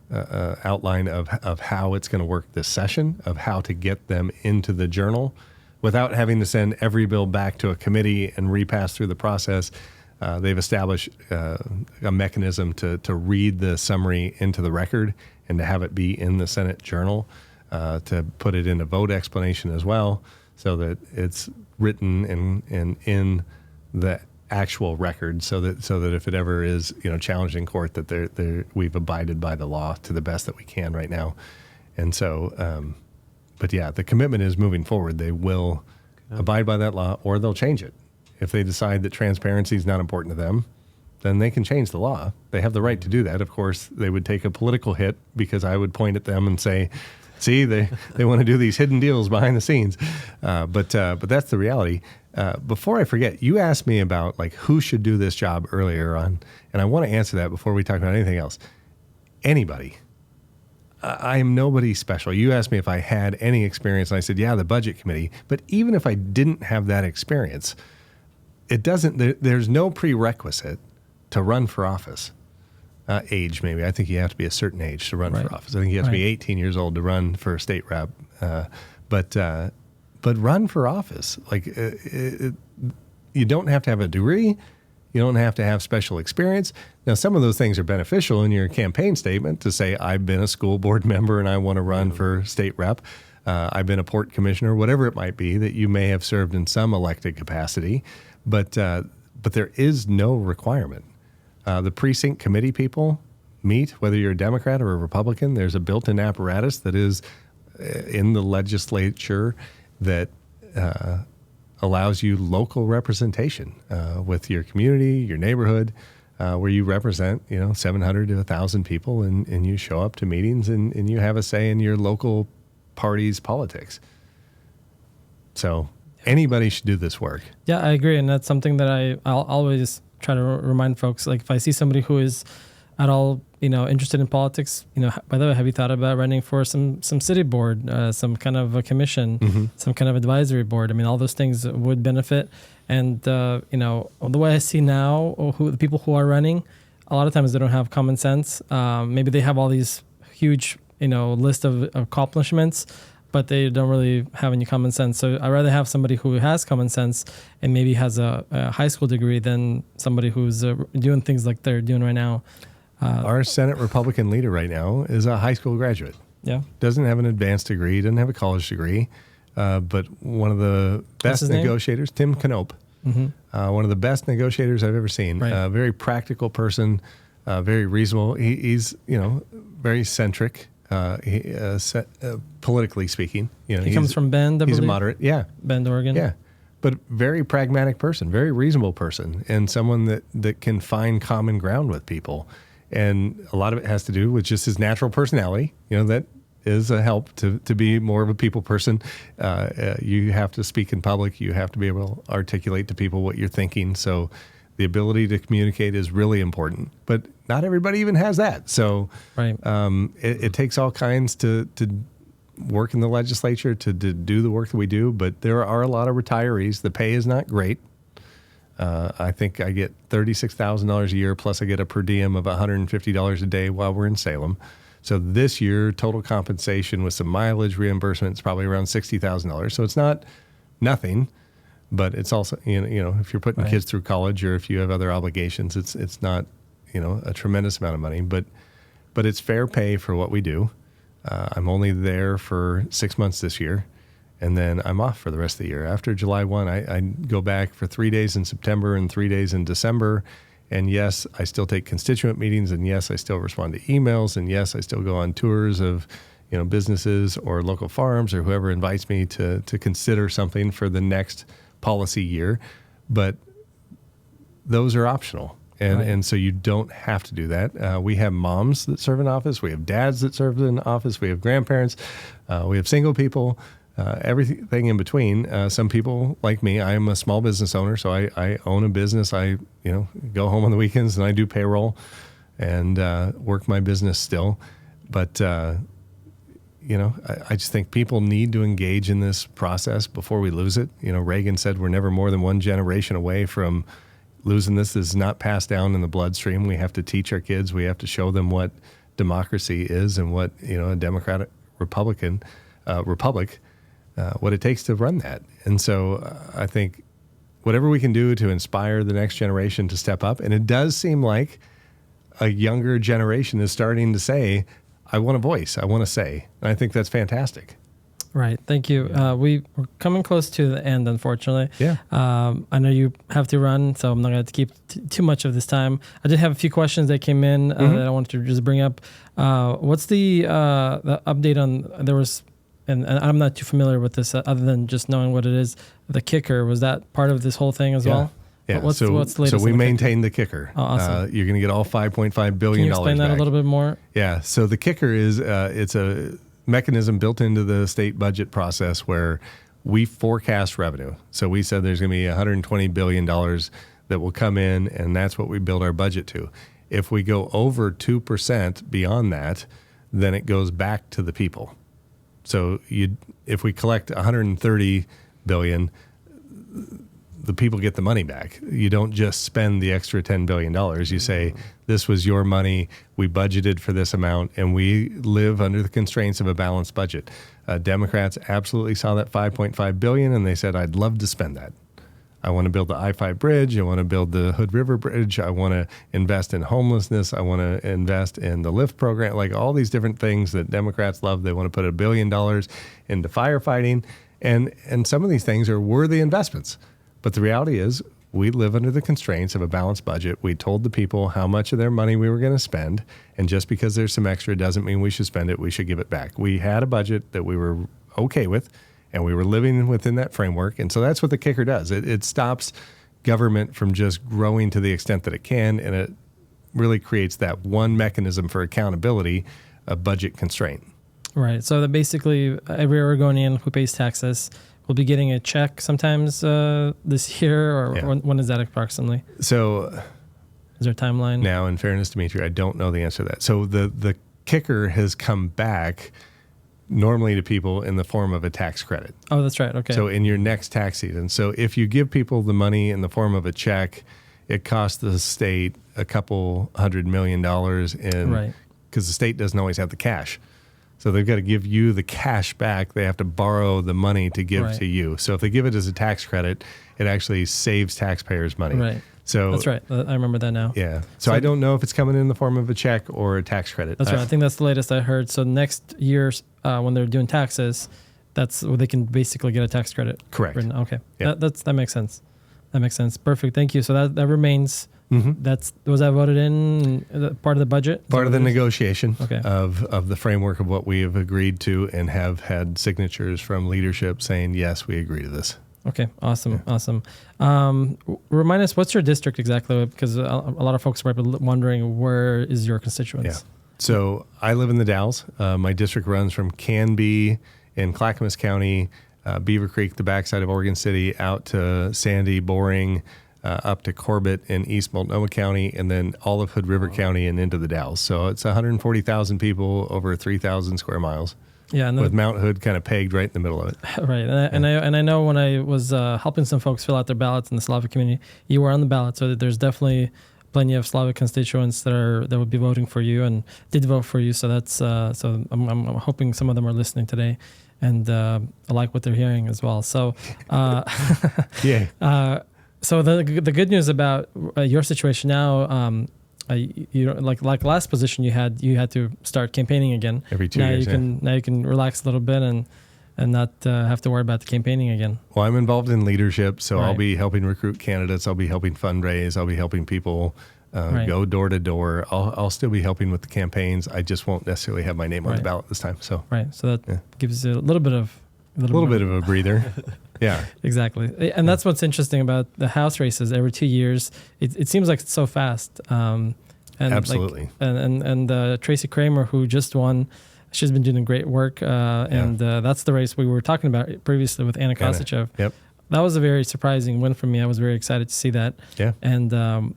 outline of how it's going to work this session, of how to get them into the journal without having to send every bill back to a committee and repass through the process. They've established a mechanism to read the summary into the record and to have it be in the Senate journal, to put it in a vote explanation as well, so that it's written and in the actual record, so that if it ever is challenged in court, that we've abided by the law to the best that we can right now. And so, yeah, the commitment is moving forward. They will abide by that law, or they'll change it. If they decide that transparency is not important to them, then they can change the law. They have the right to do that. Of course, they would take a political hit because I would point at them and say, see, they want to do these hidden deals behind the scenes. But that's the reality. Before I forget, you asked me about like who should do this job earlier on, and I want to answer that before we talk about anything else. Anybody. I am nobody special. You asked me if I had any experience, and I said, yeah, the budget committee. But even if I didn't have that experience, there's no prerequisite to run for office. Age, maybe. I think you have to be a certain age to run for office. I think you have to be 18 years old to run for a state rep. But run for office. Like, you don't have to have a degree. You don't have to have special experience. Now, some of those things are beneficial in your campaign statement to say, I've been a school board member and I want to run for state rep. I've been a port commissioner, whatever it might be, that you may have served in some elected capacity. But there is no requirement. The precinct committee people meet, whether you're a Democrat or a Republican. There's a built-in apparatus that is in the legislature that allows you local representation with your community, your neighborhood, where you represent, 700 to 1,000 people, and you show up to meetings and you have a say in your local party's politics. So anybody should do this work. Yeah, I agree. And that's something that I'll always try to remind folks. Like if I see somebody who is at all, interested in politics, by the way, have you thought about running for some city board, some kind of a commission, some kind of advisory board? I mean, all those things would benefit. And, the way I see now, the people who are running, a lot of times they don't have common sense. Maybe they have all these huge, list of accomplishments, but they don't really have any common sense. So I'd rather have somebody who has common sense and maybe has a high school degree than somebody who's doing things like they're doing right now. Our Senate Republican leader right now is a high school graduate. Yeah. Doesn't have an advanced degree, doesn't have a college degree, but one of the best negotiators, Tim Knope, one of the best negotiators I've ever seen. Right. Very practical person, very reasonable. He's, very centric. Politically speaking, he comes from Bend. He's a moderate, Bend, Oregon, but very pragmatic person, very reasonable person, and someone that can find common ground with people. And a lot of it has to do with just his natural personality. That is a help to be more of a people person. You have to speak in public. You have to be able to articulate to people what you're thinking. So the ability to communicate is really important. But not everybody even has that. So it takes all kinds to work in the legislature, to do the work that we do. But there are a lot of retirees. The pay is not great. I think I get $36,000 a year, plus I get a per diem of $150 a day while we're in Salem. So this year, total compensation with some mileage reimbursement is probably around $60,000. So it's not nothing, but it's also, if you're putting kids through college or if you have other obligations, it's not, a tremendous amount of money, but it's fair pay for what we do. I'm only there for 6 months this year. And then I'm off for the rest of the year. After July 1, I go back for 3 days in September and 3 days in December. And yes, I still take constituent meetings. And yes, I still respond to emails. And yes, I still go on tours of, businesses or local farms or whoever invites me to consider something for the next policy year. But those are optional. And so you don't have to do that. We have moms that serve in office. We have dads that serve in office. We have grandparents. We have single people. Everything in between. Some people like me, I am a small business owner, so I own a business. I, go home on the weekends and I do payroll and work my business still. But, I just think people need to engage in this process before we lose it. Reagan said we're never more than one generation away from losing this. This is not passed down in the bloodstream. We have to teach our kids. We have to show them what democracy is and what, a democratic republic, what it takes to run that. And so I think whatever we can do to inspire the next generation to step up, and it does seem like a younger generation is starting to say, I want a voice, I want to say. And I think that's fantastic. Right. Thank you. We're coming close to the end, unfortunately. Yeah. I know you have to run, so I'm not going to keep too much of this time. I did have a few questions that came in that I wanted to just bring up. What's the update on, there was and I'm not too familiar with this other than just knowing what it is. The kicker, was that part of this whole thing as well? Yeah. What's the latest? So we on the maintain the kicker. Oh, awesome. You're going to get all $5.5 billion. Can you explain that back. a little bit more? Yeah. So the kicker is it's a mechanism built into the state budget process where we forecast revenue. So we said there's going to be $120 billion that will come in, and that's what we build our budget to. If we go over 2% beyond that, then it goes back to the people. So if we collect $130 billion, the people get the money back. You don't just spend the extra $10 billion. You say, this was your money, we budgeted for this amount, and we live under the constraints of a balanced budget. Democrats absolutely saw that $5.5 billion, and they said, I'd love to spend that. I want to build the I-5 bridge. I want to build the Hood River Bridge. I want to invest in homelessness. I want to invest in the LIFT program, like all these different things that Democrats love. They want to put $1 billion into firefighting. And some of these things are worthy investments. But the reality is we live under the constraints of a balanced budget. We told the people how much of their money we were going to spend. And just because there's some extra doesn't mean we should spend it. We should give it back. We had a budget that we were okay with, and we were living within that framework. And so that's what the kicker does. It stops government from just growing to the extent that it can, and it really creates that one mechanism for accountability, a budget constraint. Right. So that basically every Oregonian who pays taxes will be getting a check sometimes this year, or when is that approximately? So is there a timeline? Now, in fairness, Dimitri, I don't know the answer to that. So the kicker has come back normally to people in the form of a tax credit. Oh, that's right. Okay. So in your next tax season. So if you give people the money in the form of a check, it costs the state a couple $100 million in, because the state doesn't always have the cash. So they've got to give you the cash back. They have to borrow the money to give to you. So if they give it as a tax credit, it actually saves taxpayers money. Right. So that's right. I remember that now. Yeah. So I don't know if it's coming in the form of a check or a tax credit. That's right. I think that's the latest I heard. So next year, when they're doing taxes, that's where they can basically get a tax credit. Correct. Written. Okay. Yeah. That makes sense. That makes sense. Perfect. Thank you. So that remains. Mm-hmm. Was that voted in part of the budget? Part of the negotiation okay. of the framework of what we have agreed to, and have had signatures from leadership saying, yes, we agree to this. Okay. Awesome. Yeah. Awesome. Remind us, what's your district exactly? Because a lot of folks are probably wondering, where is your constituents? Yeah. So I live in the Dalles. My district runs from Canby in Clackamas County, Beaver Creek, the backside of Oregon City, out to Sandy, Boring, up to Corbett in East Multnomah County, and then all of Hood River County and into the Dalles. So it's 140,000 people over 3,000 square miles. Yeah, and with Mount Hood kind of pegged right in the middle of it. Right, and I know when I was helping some folks fill out their ballots in the Slavic community, you were on the ballot, so there's definitely plenty of Slavic constituents that would be voting for you and did vote for you. So that's so I'm hoping some of them are listening today, and I like what they're hearing as well. So yeah. So the good news about your situation now, like last position you had to start campaigning again. Every 2 years. Now you can relax a little bit and not have to worry about the campaigning again. Well, I'm involved in leadership, so I'll be helping recruit candidates. I'll be helping fundraise. I'll be helping people go door to door. I'll still be helping with the campaigns. I just won't necessarily have my name on the ballot this time. So so that gives you a little bit of a breather. Yeah, exactly. And that's what's interesting about the House races. Every 2 years, it seems like it's so fast. And absolutely. And Tracy Kramer, who just won, she's been doing great work. And that's the race we were talking about previously with Anna Kosachev. Yep. That was a very surprising win for me. I was very excited to see that. Yeah. And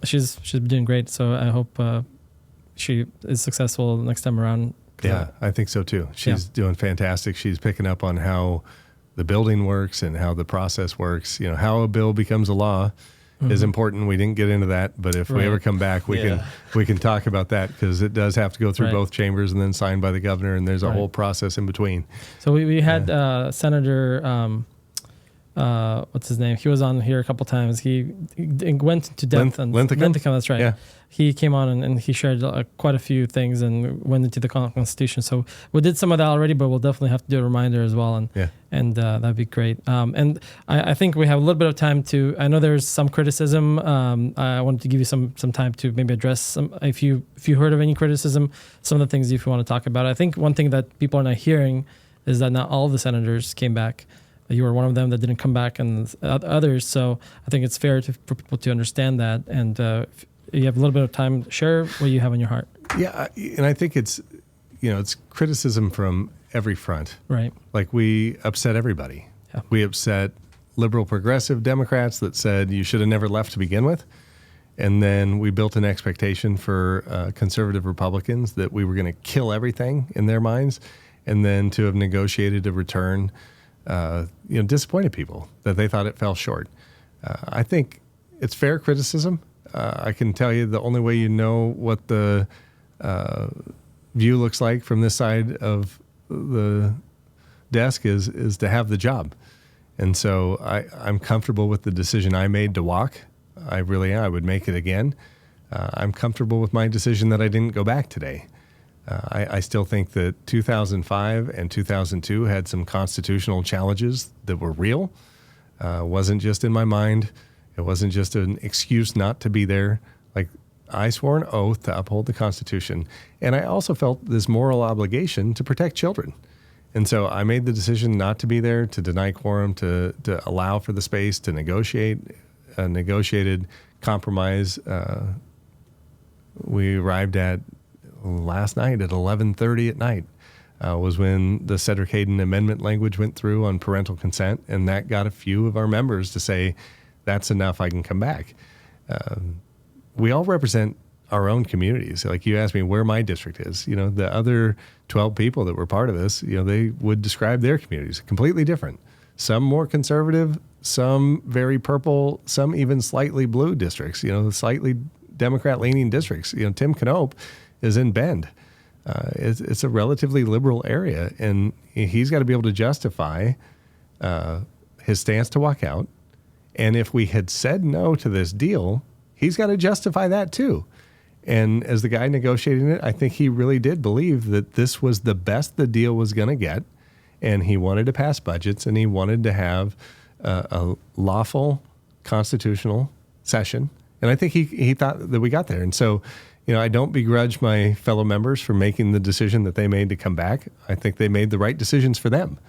she's been doing great. So I hope she is successful next time around. Yeah, I think so too. She's doing fantastic. She's picking up on how the building works and how the process works. You know, how a bill becomes a law is important. We didn't get into that, but if we ever come back, we can talk about that, because it does have to go through both chambers and then signed by the governor, and there's a whole process in between. So we had Senator what's his name? He was on here a couple times. He went to depth on Linthicum. That's right. Yeah. He came on and he shared quite a few things and went into the Constitution. So we did some of that already, but we'll definitely have to do a reminder as well. And that'd be great. And I think we have a little bit of time to. I know there's some criticism. I wanted to give you some time to maybe address some. If you heard of any criticism, some of the things if you want to talk about. I think one thing that people are not hearing is that not all the senators came back. You were one of them that didn't come back, and others. So I think it's fair for people to understand that. And if you have a little bit of time to share what you have on your heart. Yeah, and I think it's criticism from every front. Right. Like, we upset everybody. Yeah. We upset liberal progressive Democrats that said you should have never left to begin with. And then we built an expectation for conservative Republicans that we were going to kill everything in their minds. And then to have negotiated a return, disappointed people that they thought it fell short. I think it's fair criticism. I can tell you the only way you know what the view looks like from this side of the desk is to have the job. And so I'm comfortable with the decision I made to walk. I really am. I would make it again. I'm comfortable with my decision that I didn't go back today. I still think that 2005 and 2002 had some constitutional challenges that were real. Wasn't just in my mind. It wasn't just an excuse not to be there. Like, I swore an oath to uphold the Constitution. And I also felt this moral obligation to protect children. And so I made the decision not to be there, to deny quorum, to allow for the space to negotiate a negotiated compromise. We arrived at last night at 11:30 at night was when the Cedric Hayden amendment language went through on parental consent, and that got a few of our members to say, that's enough, I can come back. We all represent our own communities. Like, you asked me where my district is. The other 12 people that were part of this, they would describe their communities completely different. Some more conservative, some very purple, some even slightly blue districts, slightly Democrat-leaning districts. Tim Knope is in Bend. It's a relatively liberal area, and he's got to be able to justify his stance to walk out. And if we had said no to this deal, he's got to justify that too. And as the guy negotiating it, I think he really did believe that this was the best the deal was going to get. And he wanted to pass budgets, and he wanted to have a lawful constitutional session. And I think he thought that we got there. And so, I don't begrudge my fellow members for making the decision that they made to come back. I think they made the right decisions for them.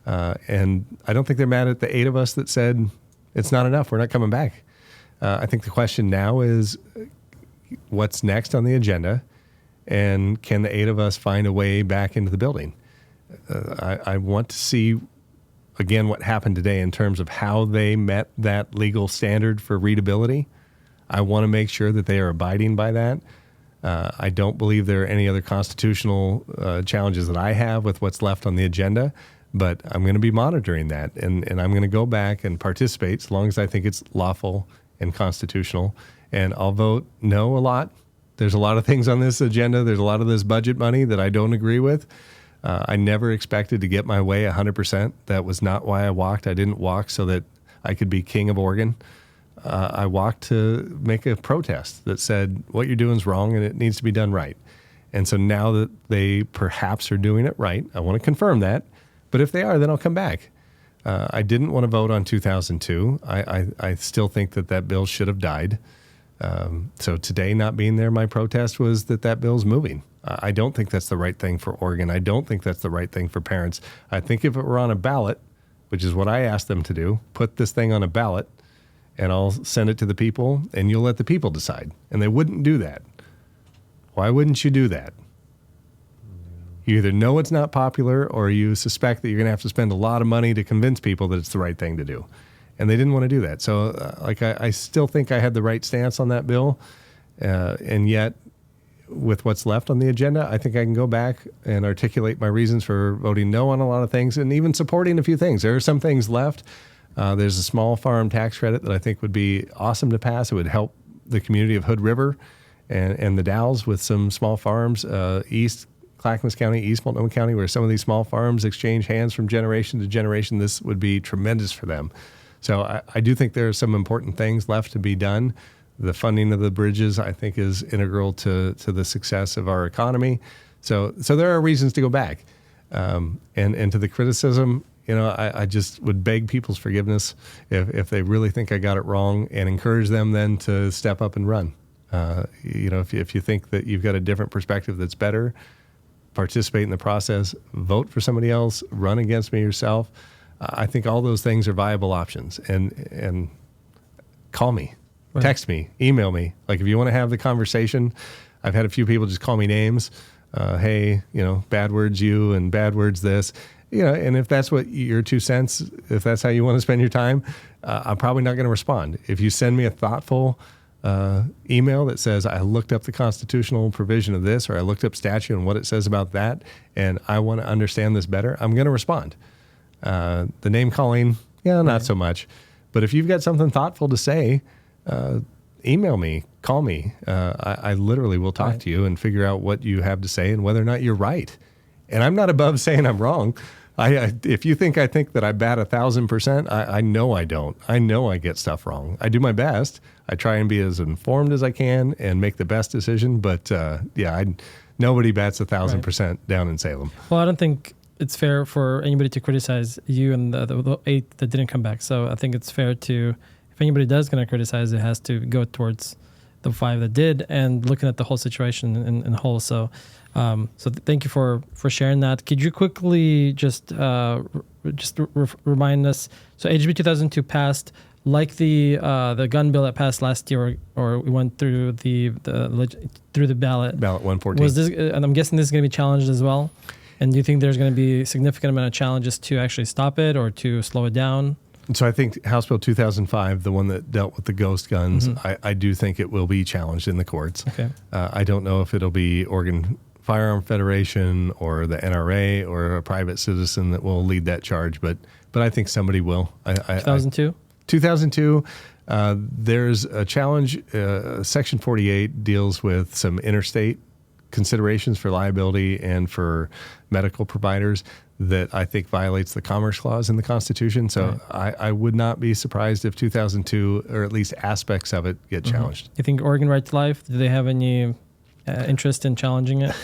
And I don't think they're mad at the 8 of us that said, it's not enough, we're not coming back. I think the question now is, what's next on the agenda, and can the 8 of us find a way back into the building? I want to see, again, what happened today in terms of how they met that legal standard for readability. I want to make sure that they are abiding by that. I don't believe there are any other constitutional challenges that I have with what's left on the agenda, but I'm going to be monitoring that, and I'm going to go back and participate as long as I think it's lawful and constitutional. And I'll vote no a lot. There's a lot of things on this agenda. There's a lot of this budget money that I don't agree with. I never expected to get my way 100%. That was not why I walked. I didn't walk so that I could be king of Oregon. I walked to make a protest that said, what you're doing is wrong and it needs to be done right. And so now that they perhaps are doing it right, I want to confirm that. But if they are, then I'll come back. I didn't want to vote on 2002. I still think that bill should have died. So today not being there, my protest was that bill's moving. I don't think that's the right thing for Oregon. I don't think that's the right thing for parents. I think if it were on a ballot, which is what I asked them to do, put this thing on a ballot, and I'll send it to the people, and you'll let the people decide. And they wouldn't do that. Why wouldn't you do that? You either know it's not popular, or you suspect that you're going to have to spend a lot of money to convince people that it's the right thing to do. And they didn't want to do that. So I still think I had the right stance on that bill. And yet, with what's left on the agenda, I think I can go back and articulate my reasons for voting no on a lot of things, and even supporting a few things. There are some things left. There's a small farm tax credit that I think would be awesome to pass. It would help the community of Hood River and the Dalles with some small farms, East Clackamas County, East Multnomah County, where some of these small farms exchange hands from generation to generation. This would be tremendous for them. So I do think there are some important things left to be done. The funding of the bridges, I think, is integral to the success of our economy. So there are reasons to go back. And to the criticism, I just would beg people's forgiveness if they really think I got it wrong, and encourage them then to step up and run. If you think that you've got a different perspective that's better, participate in the process, vote for somebody else, run against me yourself. I think all those things are viable options. And call me, text me, email me. Like if you want to have the conversation, I've had a few people just call me names. Hey, bad words you and bad words this. And if that's what your 2 cents, if that's how you want to spend your time, I'm probably not going to respond. If you send me a thoughtful email that says, I looked up the constitutional provision of this, or I looked up statute and what it says about that, and I want to understand this better, I'm going to respond. The name calling, not so much. But if you've got something thoughtful to say, email me, call me. I literally will talk to you and figure out what you have to say and whether or not you're right. And I'm not above saying I'm wrong. If you think I think that I bat 1,000%, I know I don't. I know I get stuff wrong. I do my best. I try and be as informed as I can and make the best decision. But nobody bats 1,000% down in Salem. Well, I don't think it's fair for anybody to criticize you and the 8 that didn't come back. So I think it's fair to, if anybody does going to criticize, it has to go towards the 5 that did, and looking at the whole situation in whole. So thank you for sharing that. Could you quickly just remind us? So HB 2002 passed, like the gun bill that passed last year, or we went through the ballot. Ballot 114. Was this? And I'm guessing this is going to be challenged as well. And do you think there's going to be a significant amount of challenges to actually stop it or to slow it down? So I think House Bill 2005, the one that dealt with the ghost guns, I do think it will be challenged in the courts. Okay. I don't know if it'll be Oregon Firearm Federation or the NRA or a private citizen that will lead that charge, but I think somebody will. 2002? 2002, there's a challenge. Section 48 deals with some interstate considerations for liability and for medical providers that I think violates the Commerce Clause in the Constitution. So I would not be surprised if 2002, or at least aspects of it, get challenged. You think Oregon Right to Life, do they have any interest in challenging it?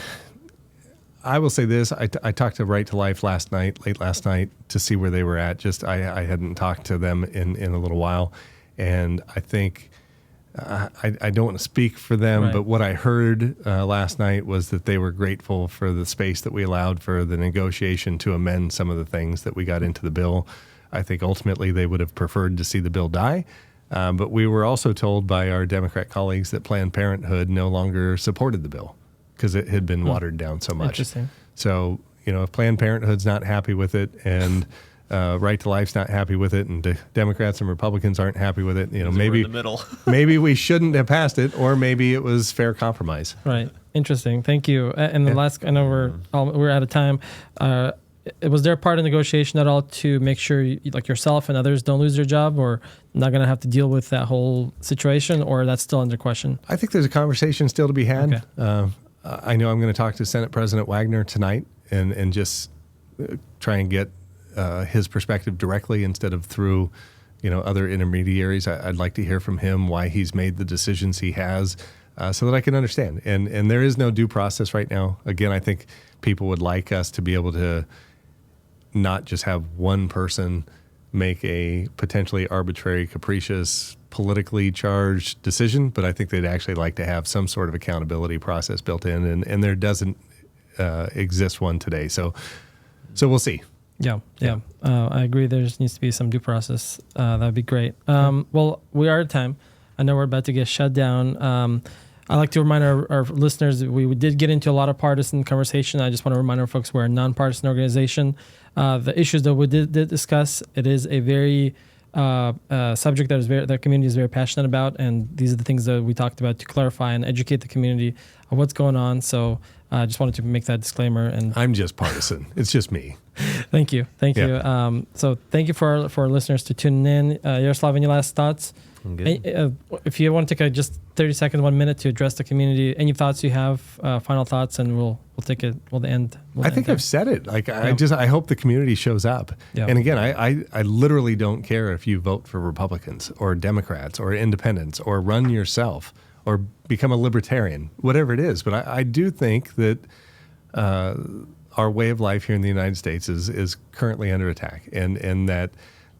I will say this. I talked to Right to Life late last night, to see where they were at. I hadn't talked to them in a little while. And I think, I don't want to speak for them, but what I heard last night was that they were grateful for the space that we allowed for the negotiation to amend some of the things that we got into the bill. I think ultimately they would have preferred to see the bill die. But we were also told by our Democrat colleagues that Planned Parenthood no longer supported the bill because it had been watered down so much. Interesting. So, if Planned Parenthood's not happy with it, and Right to Life's not happy with it, and Democrats and Republicans aren't happy with it, maybe in the middle. maybe we shouldn't have passed it, or maybe it was fair compromise. Right. Interesting. Thank you. And the last, I know we're out of time. Was there a part of negotiation at all to make sure like yourself and others don't lose their job, or not going to have to deal with that whole situation, or that's still under question? I think there's a conversation still to be had. Okay. I know I'm going to talk to Senate President Wagner tonight and just try and get his perspective directly instead of through, other intermediaries. I'd like to hear from him why he's made the decisions he has, so that I can understand. And there is no due process right now. Again, I think people would like us to be able to not just have one person make a potentially arbitrary, capricious, politically charged decision, but I think they'd actually like to have some sort of accountability process built in, and there doesn't exist one today. So we'll see. Yeah. I agree. There needs to be some due process. That would be great. Well, we are at time. I know we're about to get shut down. I'd like to remind our listeners that we did get into a lot of partisan conversation. I just want to remind our folks we're a nonpartisan organization. The issues that we did discuss, it is a very subject that community is very passionate about, and these are the things that we talked about to clarify and educate the community on what's going on. So I just wanted to make that disclaimer. And I'm just partisan. It's just me. Thank you. So thank you for our listeners to tune in. Yaroslav, any last thoughts? If you want to take just 30 seconds, 1 minute to address the community, any thoughts you have, final thoughts, and we'll take it. We'll end. I think I've said it. I hope the community shows up. Yeah. And again, I literally don't care if you vote for Republicans or Democrats or independents or run yourself or become a libertarian, whatever it is. But I do think that our way of life here in the United States is currently under attack, and that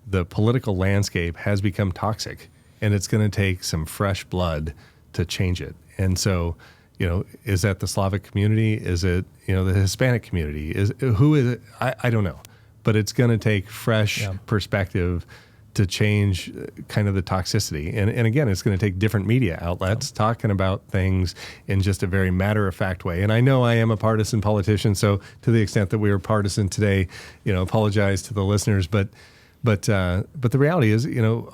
the political landscape has become toxic. And it's going to take some fresh blood to change it. And so, is that the Slavic community? Is it, the Hispanic community? Who is it? I don't know. But it's going to take fresh perspective to change kind of the toxicity. And again, it's going to take different media outlets talking about things in just a very matter-of-fact way. And I know I am a partisan politician, so to the extent that we were partisan today, apologize to the listeners. But the reality is,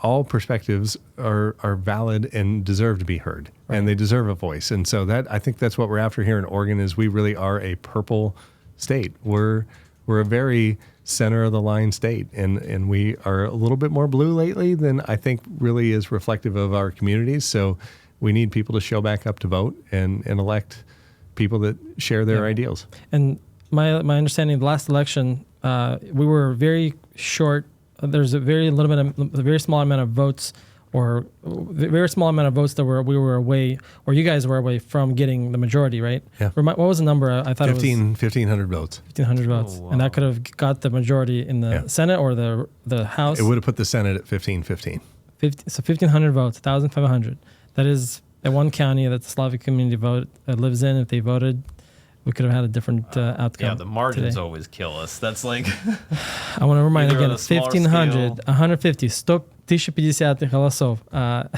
all perspectives are valid and deserve to be heard, and they deserve a voice. And so I think that's what we're after here in Oregon. Is we really are a purple state. We're a very center of the line state, and we are a little bit more blue lately than I think really is reflective of our communities. So we need people to show back up to vote and elect people that share their ideals. And my understanding of the last election, we were very short. There's a very small amount of votes, or a very small amount of votes that we were away, or you guys were away from getting the majority, right? Yeah. What was the number? I thought 1,500 votes. 1,500 votes. Oh, wow. And that could have got the majority in the Senate or the House. It would have put the Senate at 1,515. So 1,500 votes, 1,500. That is at one county that the Slavic community lives in. If they voted, we could have had a different outcome. Yeah, the margins today. Always kill us. That's like... I want to remind Either on again, a smaller 1,500, scale. 150, 150 голосов.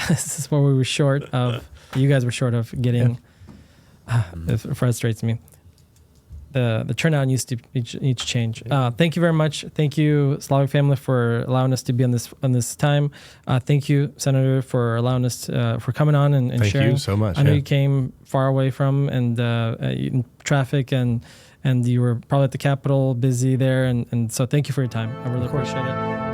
This is what we were short of. You guys were short of getting. It frustrates me. The turnout needs to change. Thank you very much. Thank you, Slavic family, for allowing us to be on this time. Thank you, Senator, for allowing us for coming on and Thank sharing. you so much. I know you came far away from and in traffic and you were probably at the Capitol busy there, and so thank you for your time. I really appreciate it.